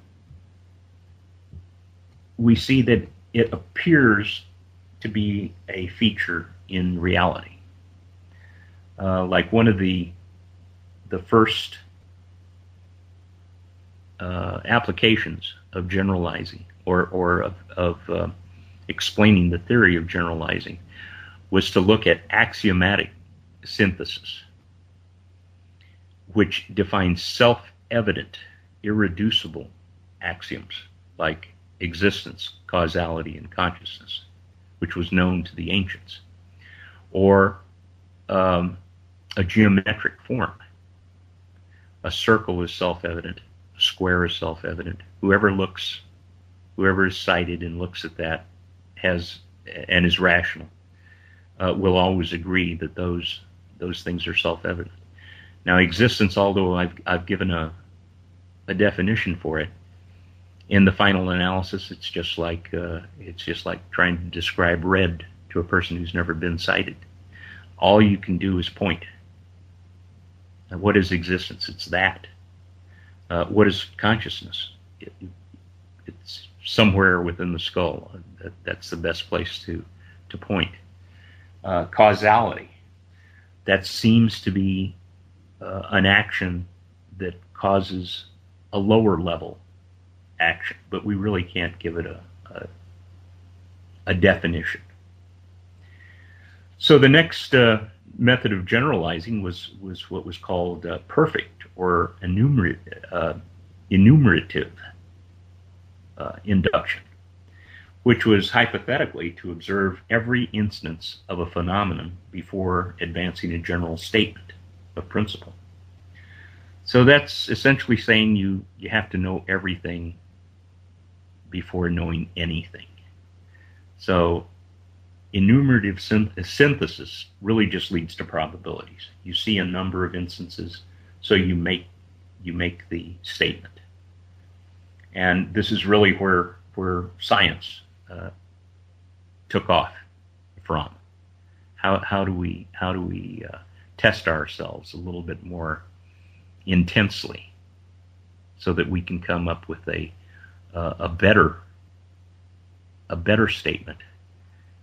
we see that it appears to be a feature in reality. Like one of the first applications of generalizing, or of explaining the theory of generalizing, was to look at axiomatic synthesis, which defines self-evident, irreducible axioms like existence, causality, and consciousness, which was known to the ancients, or a geometric form. A circle is self-evident, a square is self-evident. Whoever is sighted and looks at that and is rational will always agree that those things are self-evident. Now, existence, although I've given a definition for it, in the final analysis, it's just like trying to describe red to a person who's never been sighted. All you can do is point. And what is existence? It's that. What is consciousness? It's somewhere within the skull. That's the best place to point. Causality. That seems to be an action that causes a lower level action, but we really can't give it a definition. So the next method of generalizing was what was called perfect or enumerative induction, which was hypothetically to observe every instance of a phenomenon before advancing a general statement of principle. So that's essentially saying you have to know everything before knowing anything. So enumerative synthesis really just leads to probabilities. You see a number of instances, so you make the statement. And this is really where science took off from. How do we test ourselves a little bit more intensely so that we can come up with a better statement?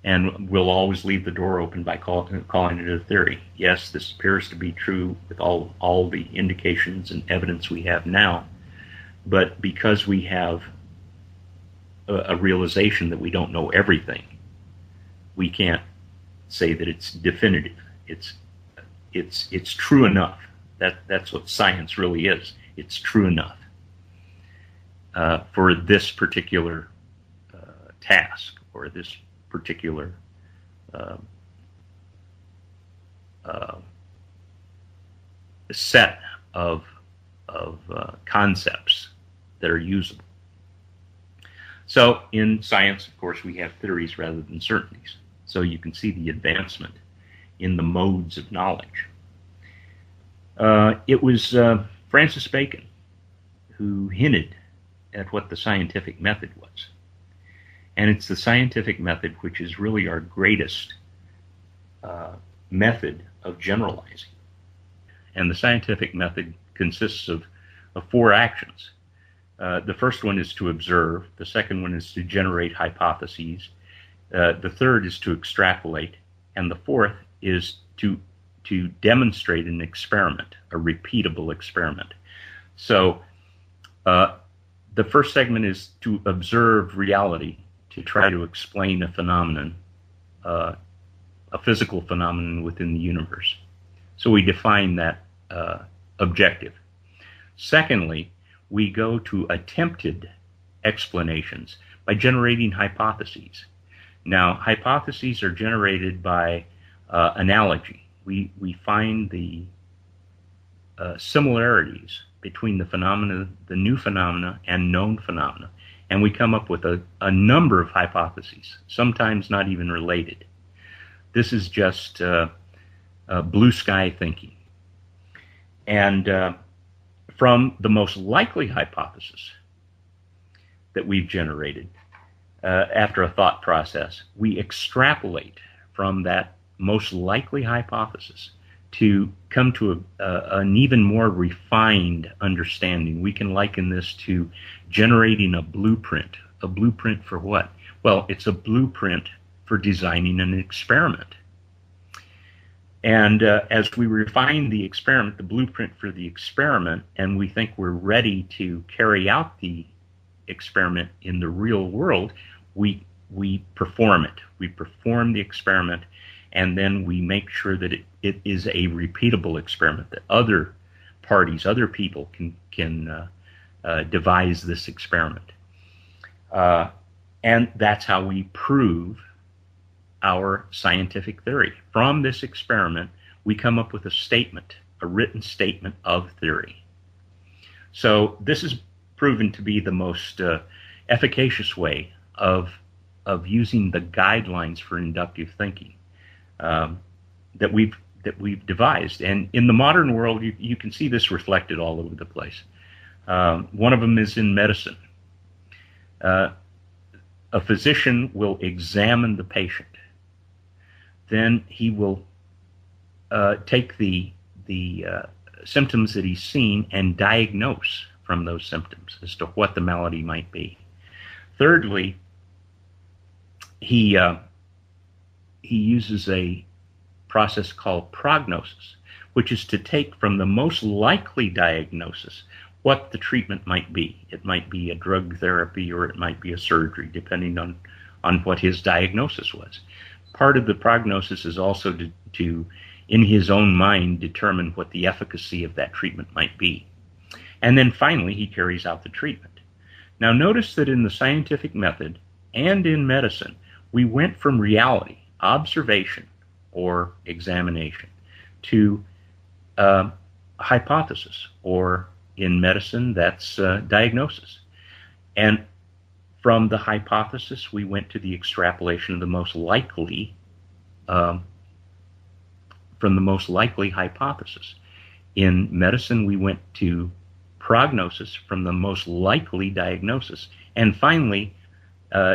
And we'll always leave the door open by calling it a theory. Yes, this appears to be true with all the indications and evidence we have now, but because we have a realization that we don't know everything, we can't say that it's definitive. It's true enough. That's what science really is. It's true enough for this particular task or this particular set of concepts that are usable. So in science, of course, we have theories rather than certainties. So you can see the advancement in the modes of knowledge. It was Francis Bacon who hinted at what the scientific method was. And it's the scientific method which is really our greatest method of generalizing. And the scientific method consists of 4 actions. The first one is to observe. The second one is to generate hypotheses. The third is to extrapolate. And the fourth is to demonstrate an experiment, a repeatable experiment. So the first segment is to observe reality, to try to explain a phenomenon, a physical phenomenon within the universe. So we define that objective. Secondly, we go to attempted explanations by generating hypotheses. Now, hypotheses are generated by analogy. We find the similarities between the phenomena, the new phenomena, and known phenomena, and we come up with a number of hypotheses, sometimes not even related. This is just blue sky thinking. And from the most likely hypothesis that we've generated after a thought process, we extrapolate from that most likely hypothesis to come to an even more refined understanding. We can liken this to generating a blueprint. A blueprint for what? Well, it's a blueprint for designing an experiment. And as we refine the experiment, the blueprint for the experiment, and we think we're ready to carry out the experiment in the real world, we perform it. We perform the experiment, and then we make sure that it is a repeatable experiment, that other parties, other people can devise this experiment. And that's how we prove our scientific theory. From this experiment, we come up with a statement, a written statement of theory. So this is proven to be the most efficacious way of using the guidelines for inductive thinking that we've devised. And in the modern world, you can see this reflected all over the place. One of them is in medicine. A physician will examine the patient. Then he will take the symptoms that he's seen and diagnose from those symptoms as to what the malady might be. Thirdly, he uses a process called prognosis, which is to take from the most likely diagnosis what the treatment might be. It might be a drug therapy or it might be a surgery, depending on what his diagnosis was. Part of the prognosis is also to, in his own mind, determine what the efficacy of that treatment might be. And then finally, he carries out the treatment. Now notice that in the scientific method and in medicine, we went from reality, observation, or examination, to hypothesis, or in medicine, that's diagnosis. And from the hypothesis, we went to the extrapolation of the most likely, from the most likely hypothesis. In medicine, we went to prognosis from the most likely diagnosis, and finally,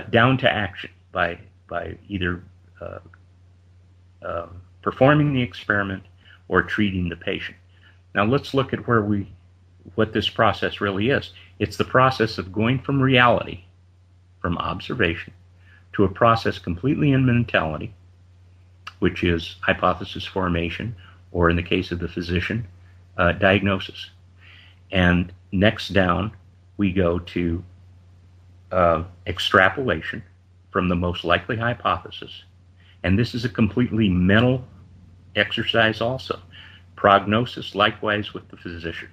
down to action by either performing the experiment or treating the patient. Now let's look at what this process really is. It's the process of going from reality, from observation, to a process completely in mentality, which is hypothesis formation, or in the case of the physician, diagnosis. And next down, we go to extrapolation from the most likely hypothesis. And this is a completely mental exercise also. Prognosis, likewise with the physician.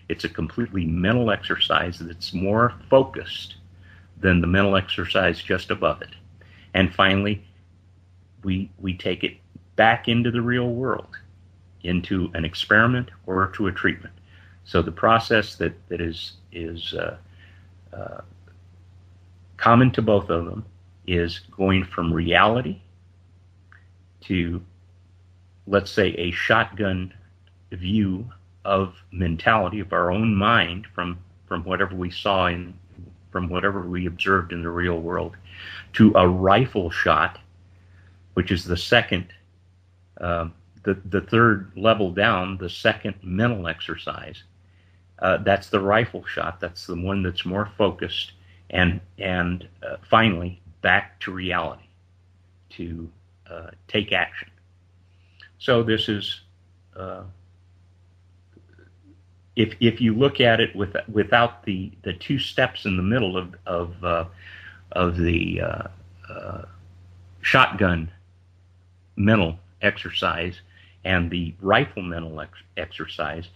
It's a completely mental exercise that's more focused than the mental exercise just above it. And finally, we take it back into the real world, into an experiment or to a treatment. So the process that is common to both of them is going from reality to, let's say, a shotgun view of mentality of our own mind from whatever we saw from whatever we observed in the real world, to a rifle shot, which is the second, the third level down, the second mental exercise. That's the rifle shot. That's the one that's more focused, and finally back to reality to take action. So this is, if you look at it without the two steps in the middle of the shotgun mental exercise and the rifle mental exercise,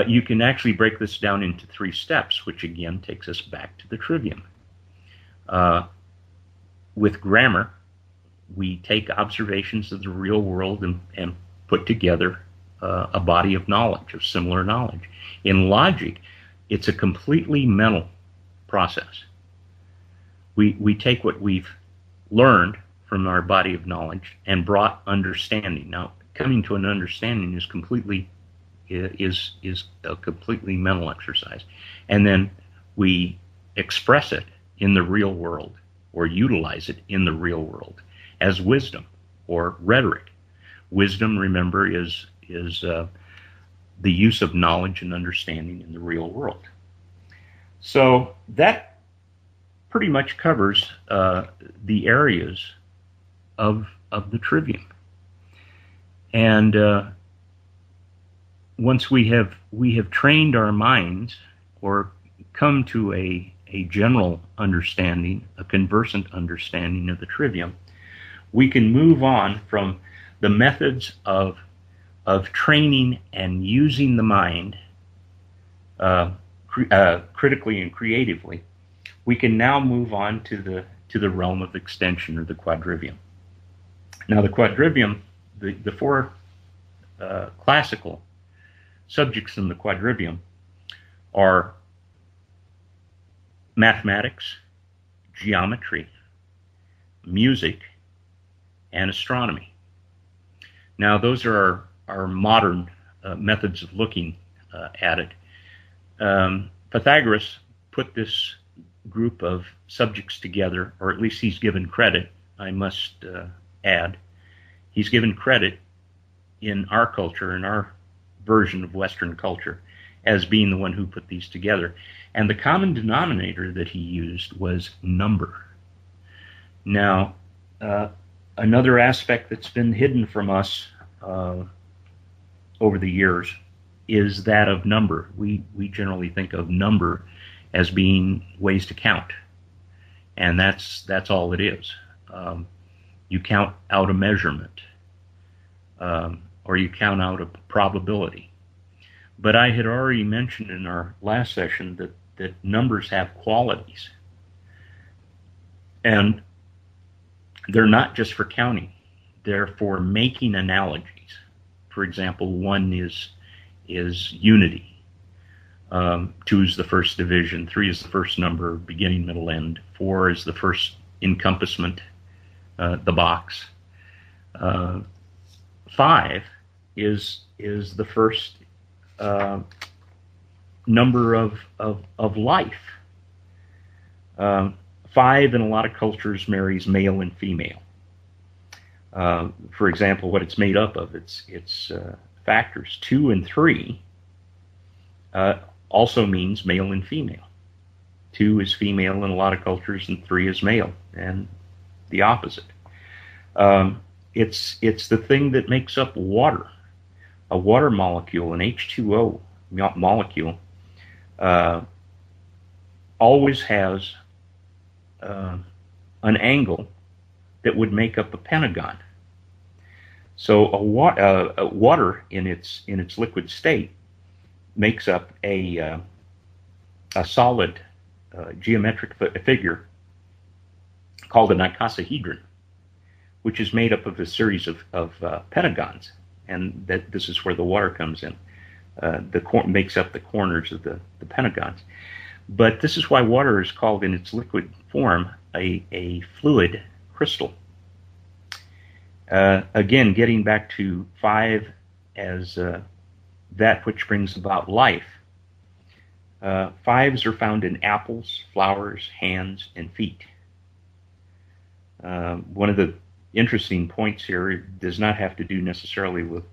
you can actually break this down into 3 steps, which again takes us back to the trivium. With grammar, we take observations of the real world and put together a body of knowledge, of similar knowledge. In logic, it's a completely mental process. We take what we've learned from our body of knowledge and brought understanding. Now, coming to an understanding is a completely mental exercise. And then we express it in the real world, or utilize it in the real world as wisdom or rhetoric. Wisdom, remember, is the use of knowledge and understanding in the real world. So that pretty much covers the areas of the trivium. And once we have trained our minds, or come to a general understanding, a conversant understanding of the trivium, we can move on from the methods of training and using the mind critically and creatively. We can now move on to the realm of extension, or the quadrivium. Now, the quadrivium, the 4 classical subjects in the quadrivium are mathematics, geometry, music, and astronomy. Now, those are our modern methods of looking at it. Pythagoras put this group of subjects together, or at least he's given credit, I must add. He's given credit in our culture, in our version of Western culture, as being the one who put these together. And the common denominator that he used was number. Now, another aspect that's been hidden from us over the years is that of number. We generally think of number as being ways to count, and that's all it is. You count out a measurement, or you count out a probability. But I had already mentioned in our last session that numbers have qualities, and they're not just for counting. They're for making analogies. For example, 1 is unity. 2 is the first division. 3 is the first number, beginning, middle, end. 4 is the first encompassment, the box. 5 is the first number of life. 5 in a lot of cultures marries male and female. For example, what it's made up of, its factors. 2 and 3 also means male and female. 2 is female in a lot of cultures, and 3 is male, and the opposite. It's the thing that makes up water. A water molecule, an H2O molecule, always has an angle that would make up a pentagon. So water in its liquid state makes up a solid geometric figure called an icosahedron, which is made up of a series of pentagons, and this is where the water comes in. Makes up the corners of the pentagons. But this is why water is called in its liquid form a fluid crystal. Again, getting back to 5 as that which brings about life. 5s are found in apples, flowers, hands, and feet. One of the interesting points here does not have to do necessarily with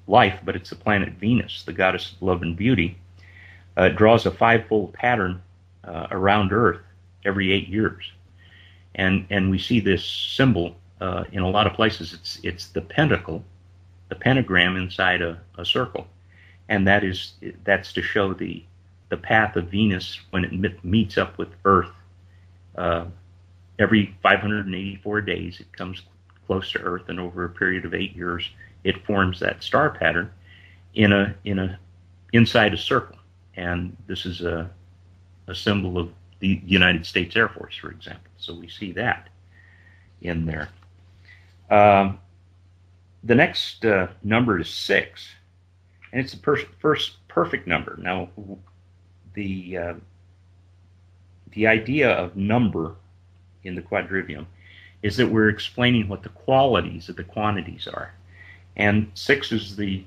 life, but it's the planet Venus, the goddess of love and beauty. It draws a 5-fold pattern around Earth every 8 years, and we see this symbol in a lot of places. It's the pentacle, the pentagram inside a circle, and that's to show the path of Venus when it meets up with Earth. Every 584 days, it comes close to Earth, and over a period of 8 years, it forms that star pattern inside a circle. And this is a symbol of the United States Air Force, for example. So we see that in there. The next number is 6, and it's the first perfect number. Now, the idea of number in the Quadrivium is that we're explaining what the qualities of the quantities are, and 6 is the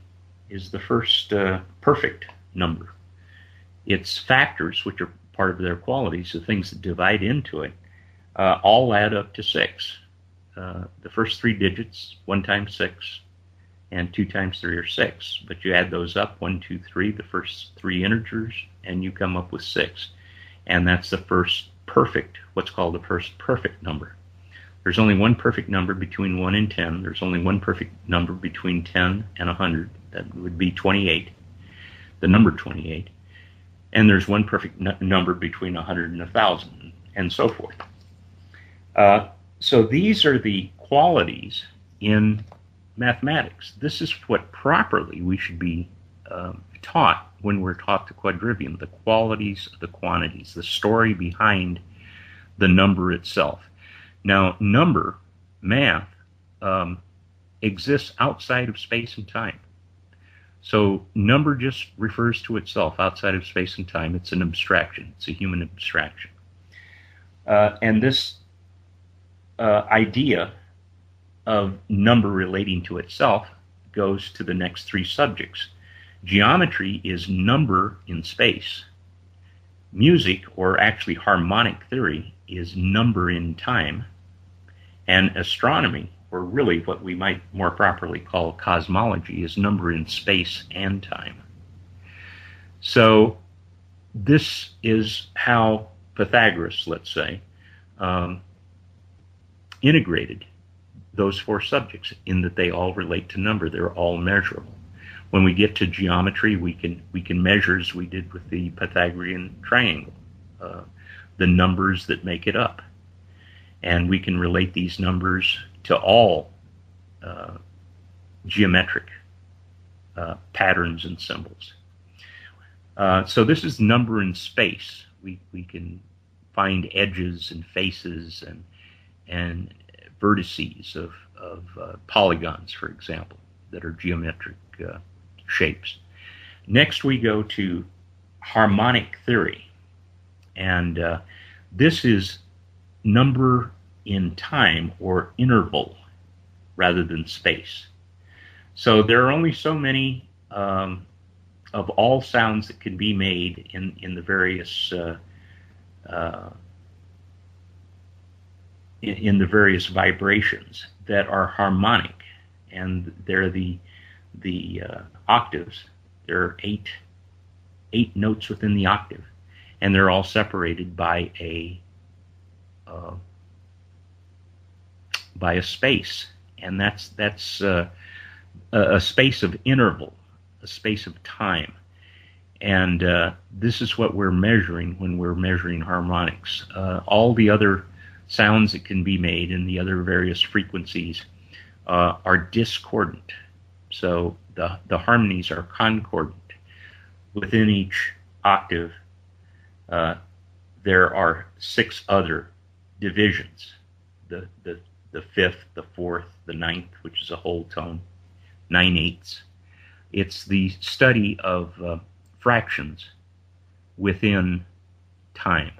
first perfect number. Its factors, which are part of their qualities, the things that divide into it, all add up to 6. The first 3 digits, 1 times 6, and 2 times 3 are 6. But you add those up, 1, 2, 3, the first 3 integers, and you come up with 6. And that's the first perfect, what's called the first perfect number. There's only one perfect number between 1 and 10. There's only one perfect number between 10 and 100. That would be 28, the number 28. And there's one perfect number between 100 and 1,000, and so forth. So these are the qualities in mathematics. This is what properly we should be taught when we're taught the Quadrivium, the qualities of the quantities, the story behind the number itself. Now, number, math, exists outside of space and time. So number just refers to itself outside of space and time. It's an abstraction. It's a human abstraction. And this idea of number relating to itself goes to the next 3 subjects. Geometry is number in space. Music, or actually harmonic theory, is number in time. And astronomy, or really what we might more properly call cosmology, is number in space and time. So this is how Pythagoras, let's say, integrated those four subjects in that they all relate to number. They're all measurable. When we get to geometry, we can measure, as we did with the Pythagorean triangle, the numbers that make it up. And we can relate these numbers to all geometric patterns and symbols. So this is number in space. We can find edges and faces and vertices of polygons, for example, that are geometric shapes. Next, we go to harmonic theory, and this is number in time or interval rather than space. So there are only so many of all sounds that can be made in the various in the various vibrations that are harmonic, and they're the octaves. There are eight notes within the octave, and they're all separated by a space, and that's a space of interval, a space of time. And this is what we're measuring when we're measuring harmonics. All the other sounds that can be made in the other various frequencies are discordant. So the harmonies are concordant. Within each octave, there are 6 other divisions. The fifth, the fourth, the ninth, which is a whole tone, 9/8. It's the study of fractions within time.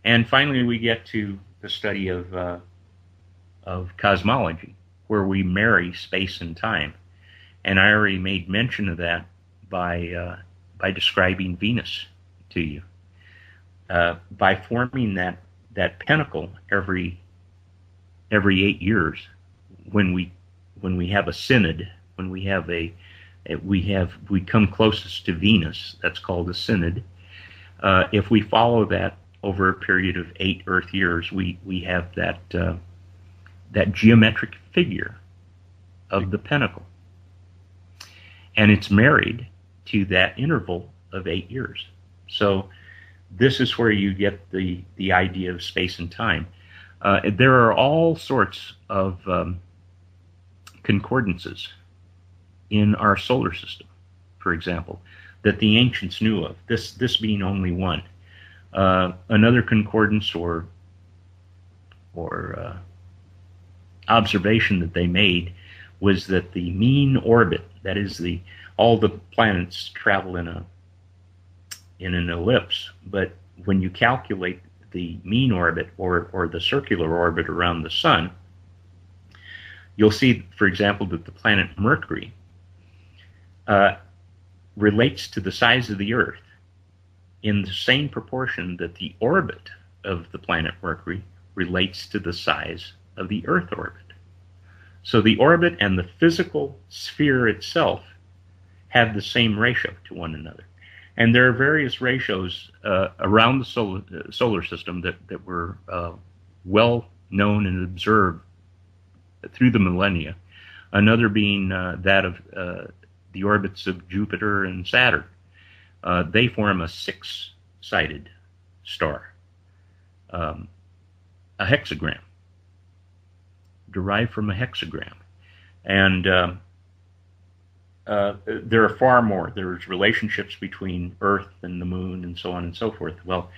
And finally, we get to the study of cosmology, where we marry space and time. And I already made mention of that by describing Venus to you. By forming that pinnacle every 8 years, when we have a synod, when we come closest to Venus, that's called a synod. If we follow that over a period of 8 Earth years, we have that geometric figure of the pinnacle, and it's married to that interval of 8 years. So this is where you get the idea of space and time. There are all sorts of concordances in our solar system, for example, that the ancients knew of, this being only one. Another concordance or observation that they made was that the mean orbit, that is, all the planets travel in an ellipse, but when you calculate the mean orbit or the circular orbit around the sun, you'll see, for example, that the planet Mercury relates to the size of the Earth in the same proportion that the orbit of the planet Mercury relates to the size of the Earth orbit. So the orbit and the physical sphere itself have the same ratio to one another. And there are various ratios around the solar system that were well known and observed through the millennia. Another being that of the orbits of Jupiter and Saturn. They form a 6-sided star, a hexagram, derived from a hexagram. And there are far more. There's relationships between Earth and the Moon and so on and so forth. Well,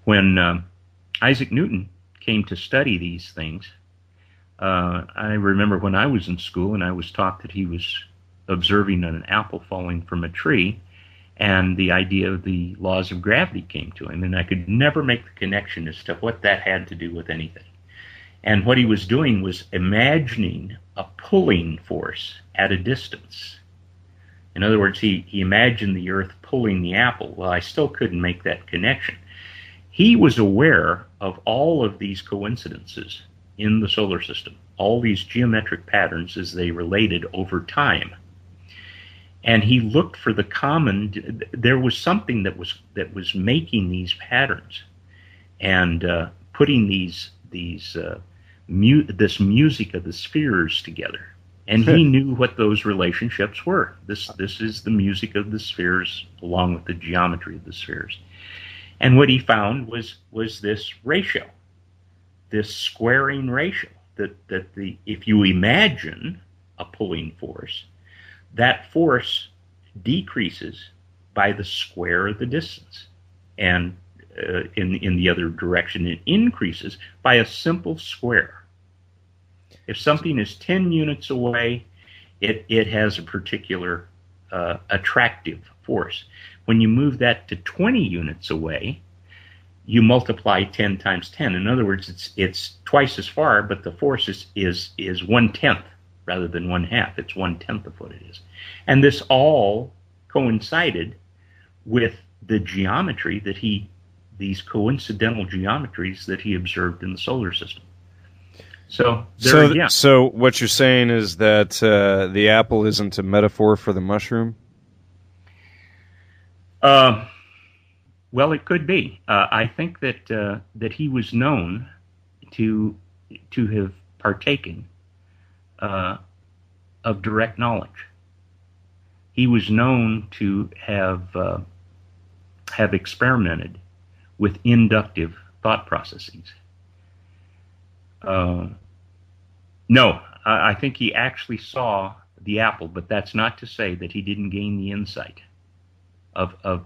when Isaac Newton came to study these things, I remember when I was in school and I was taught that he was observing an apple falling from a tree, and the idea of the laws of gravity came to him, and I could never make the connection as to what that had to do with anything. And what he was doing was imagining a pulling force at a distance. In other words, he imagined the Earth pulling the apple. Well, I still couldn't make that connection. He was aware of all of these coincidences in the solar system, all these geometric patterns as they related over time. And he looked for the common. There was something that was making these patterns and putting these this music of the spheres together. And he knew what those relationships were. This is the music of the spheres along with the geometry of the spheres. And what he found was this ratio, this squaring ratio, that if you imagine a pulling force, that force decreases by the square of the distance. And in the other direction, it increases by a simple square. If something is 10 units away, it has a particular attractive force. When you move that to 20 units away, you multiply 10 times 10. In other words, it's twice as far, but the force is 1/10 rather than 1/2. It's 1/10 of what it is. And this all coincided with the geometry these coincidental geometries that he observed in the solar system. So what you're saying is that the apple isn't a metaphor for the mushroom? Well, it could be. I think that he was known to have partaken of direct knowledge. He was known to have experimented with inductive thought processes. No, I think he actually saw the apple, but that's not to say that he didn't gain the insight of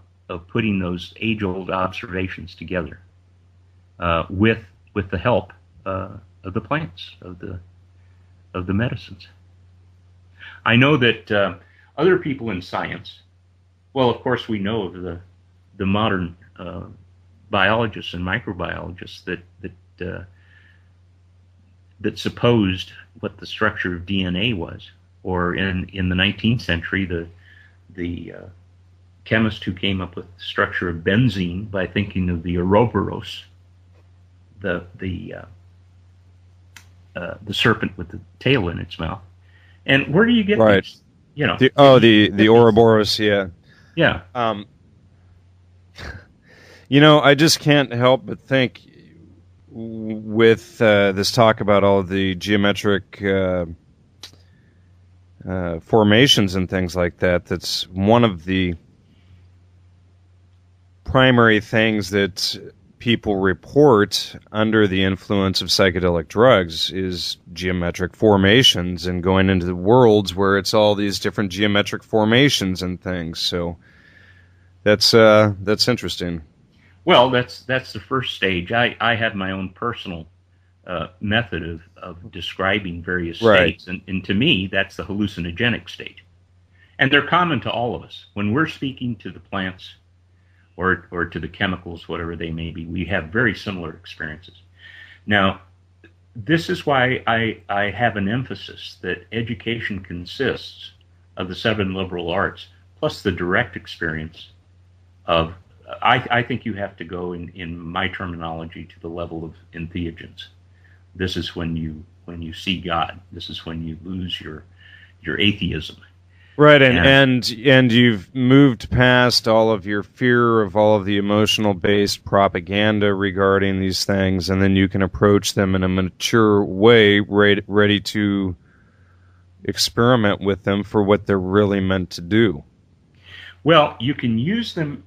putting those age-old observations together with the help of the plants, of the medicines. I know that other people in science, well, of course, we know of the modern biologists and microbiologists that supposed what the structure of DNA was, or in the 19th century, the chemist who came up with the structure of benzene by thinking of the Ouroboros, the serpent with the tail in its mouth. And where do you get these? You know, the Ouroboros, yeah. Yeah. I just can't help but think, with this talk about all of the geometric formations and things like that, that's one of the primary things that people report under the influence of psychedelic drugs is geometric formations, and going into the worlds where it's all these different geometric formations and things. So that's interesting. Well, that's the first stage. I have my own personal method of describing various states, and to me, that's the hallucinogenic state. And they're common to all of us. When we're speaking to the plants or to the chemicals, whatever they may be, we have very similar experiences. Now, this is why I have an emphasis that education consists of the 7 liberal arts, plus the direct experience of, I think you have to go, in my terminology, to the level of entheogens. This is when you see God. This is when you lose your atheism. Right, and you've moved past all of your fear of all of the emotional-based propaganda regarding these things, and then you can approach them in a mature way, ready to experiment with them for what they're really meant to do. Well, you can use them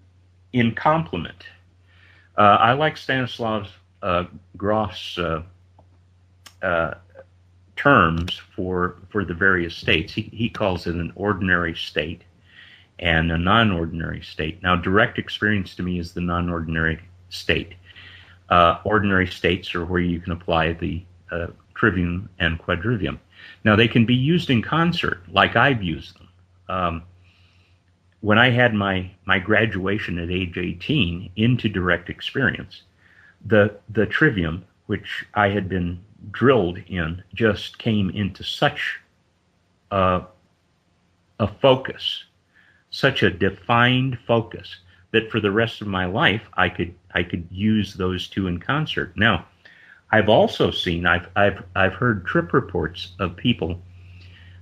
in complement. I like Stanislav Grof's terms for the various states. He calls it an ordinary state and a non-ordinary state. Now, direct experience to me is the non-ordinary state. Ordinary states are where you can apply the trivium and quadrivium. Now, they can be used in concert, like I've used them. When I had my graduation at age 18 into direct experience, the trivium, which I had been drilled in, just came into such a focus, such a defined focus, that for the rest of my life I could use those two in concert. Now, I've also seen, I've heard trip reports of people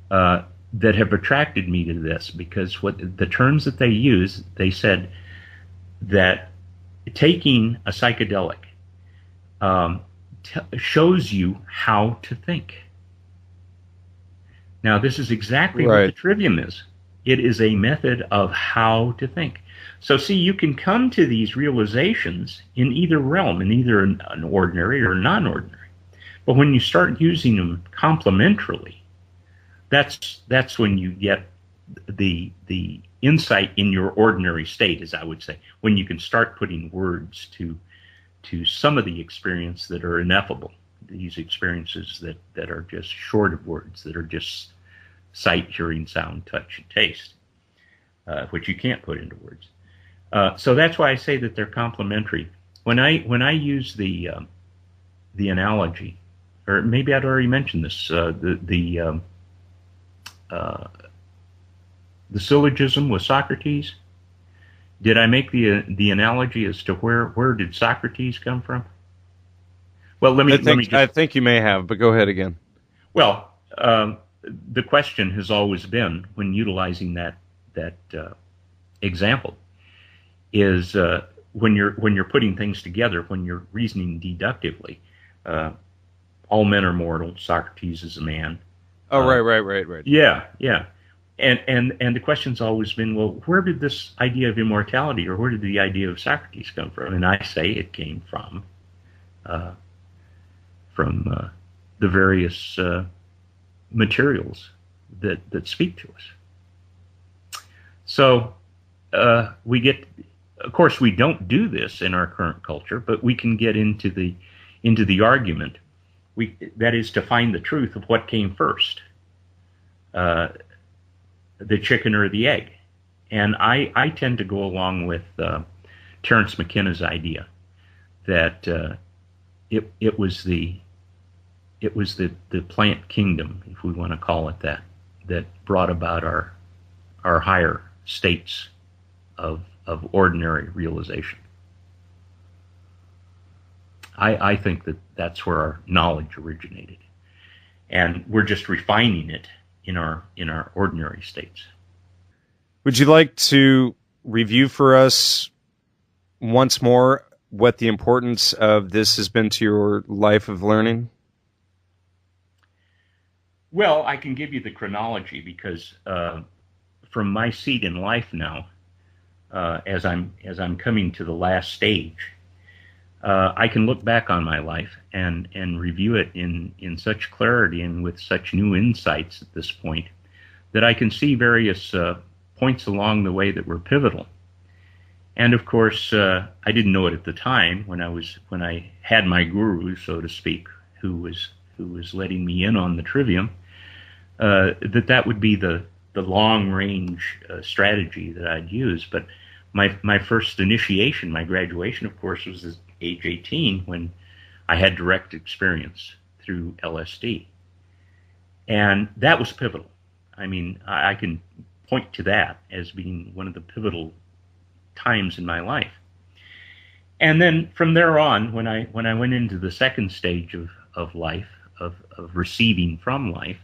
that have attracted me to this, because what the terms that they use, they said that taking a psychedelic shows you how to think. Now, this is exactly what Right. the trivium is. It is a method of how to think. So, see, you can come to these realizations in either realm, in either an ordinary or non-ordinary. But when you start using them complementarily, that's when you get the insight in your ordinary state, as I would say, when you can start putting words to some of the experience that are ineffable, these experiences that are just short of words, that are just sight, hearing, sound, touch, and taste, which you can't put into words. So that's why I say that they're complementary. When I use the analogy, or maybe I'd already mentioned this, the syllogism with Socrates. Did I make the analogy as to where did Socrates come from? Well, I think you may have, but go ahead again. Well, the question has always been, when utilizing that example, is when you're putting things together, when you're reasoning deductively. All men are mortal. Socrates is a man. Oh, right. Yeah. And the question's always been, well, where did this idea of immortality, or where did the idea of Socrates come from? And I say it came from the various materials that speak to us. So we get, of course, we don't do this in our current culture, but we can get into the argument. That is, to find the truth of what came first, the chicken or the egg. And I tend to go along with Terence McKenna's idea that it was the plant kingdom, if we want to call it that brought about our higher states of ordinary realization. I think that's where our knowledge originated, and we're just refining it in our ordinary states. Would you like to review for us once more what the importance of this has been to your life of learning? Well, I can give you the chronology, because from my seat in life now, as I'm coming to the last stage, I can look back on my life and review it in such clarity and with such new insights at this point that I can see various points along the way that were pivotal. And of course, I didn't know it at the time when I had my guru, so to speak, who was letting me in on the trivium, that would be the long range strategy that I'd use. But my first initiation, my graduation, of course, was at age 18, when I had direct experience through LSD. And that was pivotal. I mean, I can point to that as being one of the pivotal times in my life. And then from there on, when I went into the second stage of life, of receiving from life,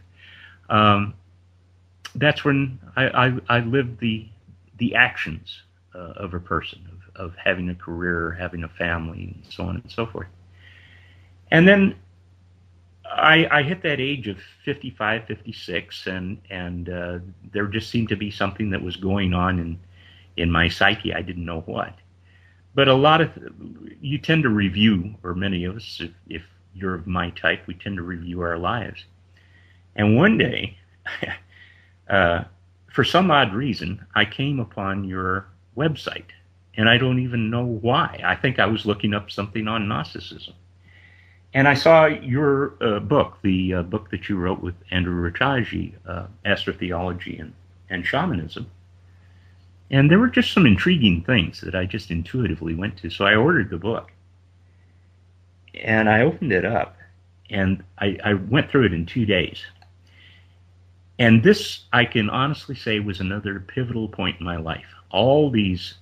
that's when I lived the actions of a person, of having a career, having a family, and so on and so forth. And then I hit that age of 55, 56, and there just seemed to be something that was going on in my psyche. I didn't know what. But you tend to review, or many of us, if you're of my type, we tend to review our lives. And one day, for some odd reason, I came upon your website, and I don't even know why. I think I was looking up something on Gnosticism. And I saw your book, the book that you wrote with Andrew Rajaji, Astrotheology and Shamanism. And there were just some intriguing things that I just intuitively went to. So I ordered the book. And I opened it up, and I went through it in 2 days. And this, I can honestly say, was another pivotal point in my life. All these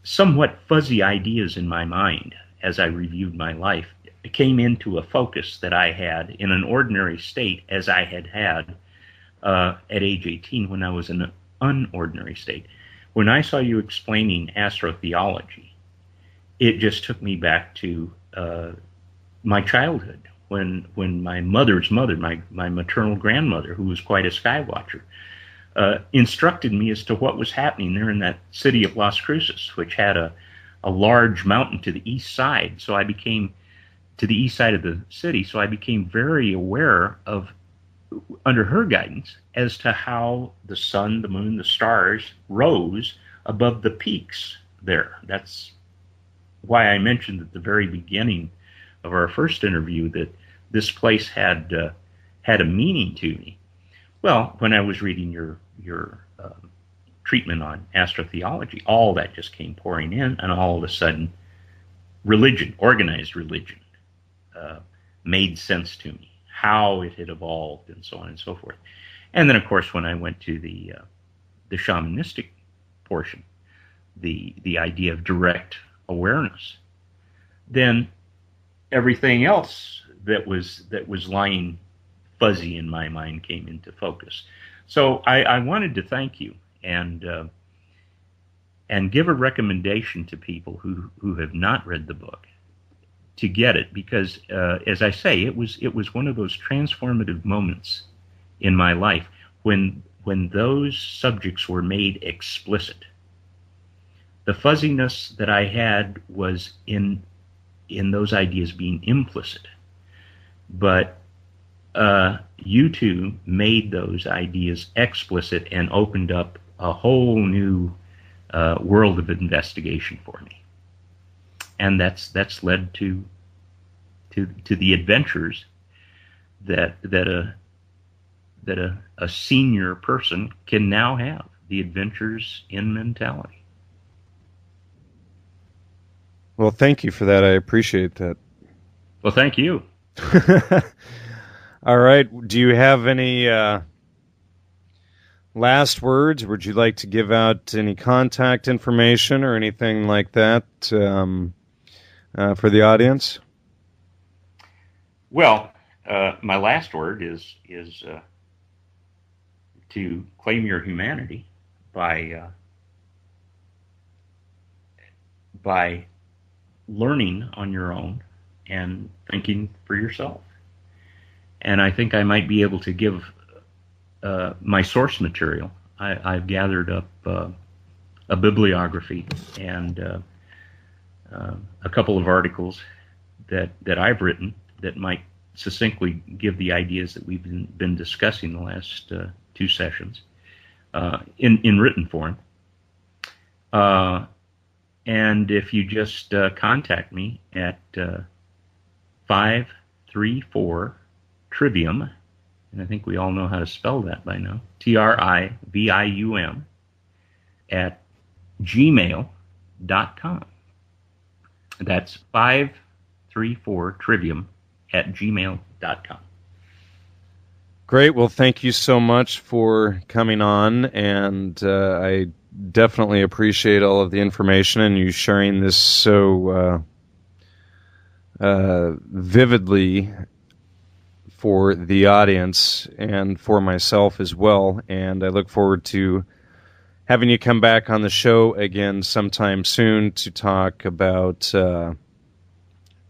somewhat fuzzy ideas in my mind as I reviewed my life came into a focus that I had in an ordinary state, as I had at age 18 when I was in an unordinary state. When I saw you explaining astrotheology, it just took me back to my childhood, when my mother's mother, my maternal grandmother, who was quite a sky watcher, instructed me as to what was happening there in that city of Las Cruces, which had a large mountain to the east side. So I became to the east side of the city. So I became very aware of, under her guidance, as to how the sun, the moon, the stars rose above the peaks there. That's why I mentioned at the very beginning of our first interview that this place had a meaning to me. Well, when I was reading your treatment on astrotheology, all that just came pouring in, and all of a sudden, religion, organized religion, made sense to me, how it had evolved, and so on and so forth. And then, of course, when I went to the shamanistic portion, the idea of direct awareness, then everything else that was lying fuzzy in my mind came into focus. So I wanted to thank you and give a recommendation to people who have not read the book to get it, because as I say, it was one of those transformative moments in my life when those subjects were made explicit. The fuzziness that I had was in those ideas being implicit, but you two made those ideas explicit and opened up a whole new world of investigation for me. And that's led to the adventures that a senior person can now have, the adventures in mentality. Well, thank you for that. I appreciate that. Well, thank you. All right. Do you have any last words? Would you like to give out any contact information or anything like that for the audience? Well, my last word is to claim your humanity by learning on your own and thinking for yourself. And I think I might be able to give my source material. I've gathered up a bibliography and a couple of articles that I've written that might succinctly give the ideas that we've been discussing the last two sessions in written form. And if you just contact me at 534 Trivium, and I think we all know how to spell that by now, TRIVIUM, at gmail.com. That's 534 Trivium at gmail.com. Great. Well, thank you so much for coming on, and I definitely appreciate all of the information and you sharing this so vividly for the audience and for myself as well. And I look forward to having you come back on the show again sometime soon to talk about,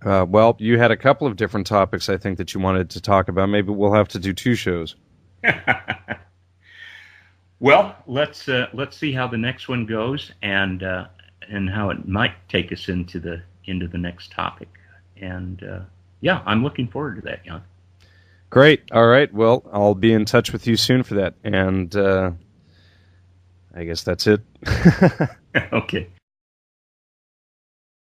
well, you had a couple of different topics I think that you wanted to talk about. Maybe we'll have to do two shows. Well, let's see how the next one goes and how it might take us into the next topic. And yeah, I'm looking forward to that, Jan. Great. All right. Well, I'll be in touch with you soon for that. And I guess that's it. Okay.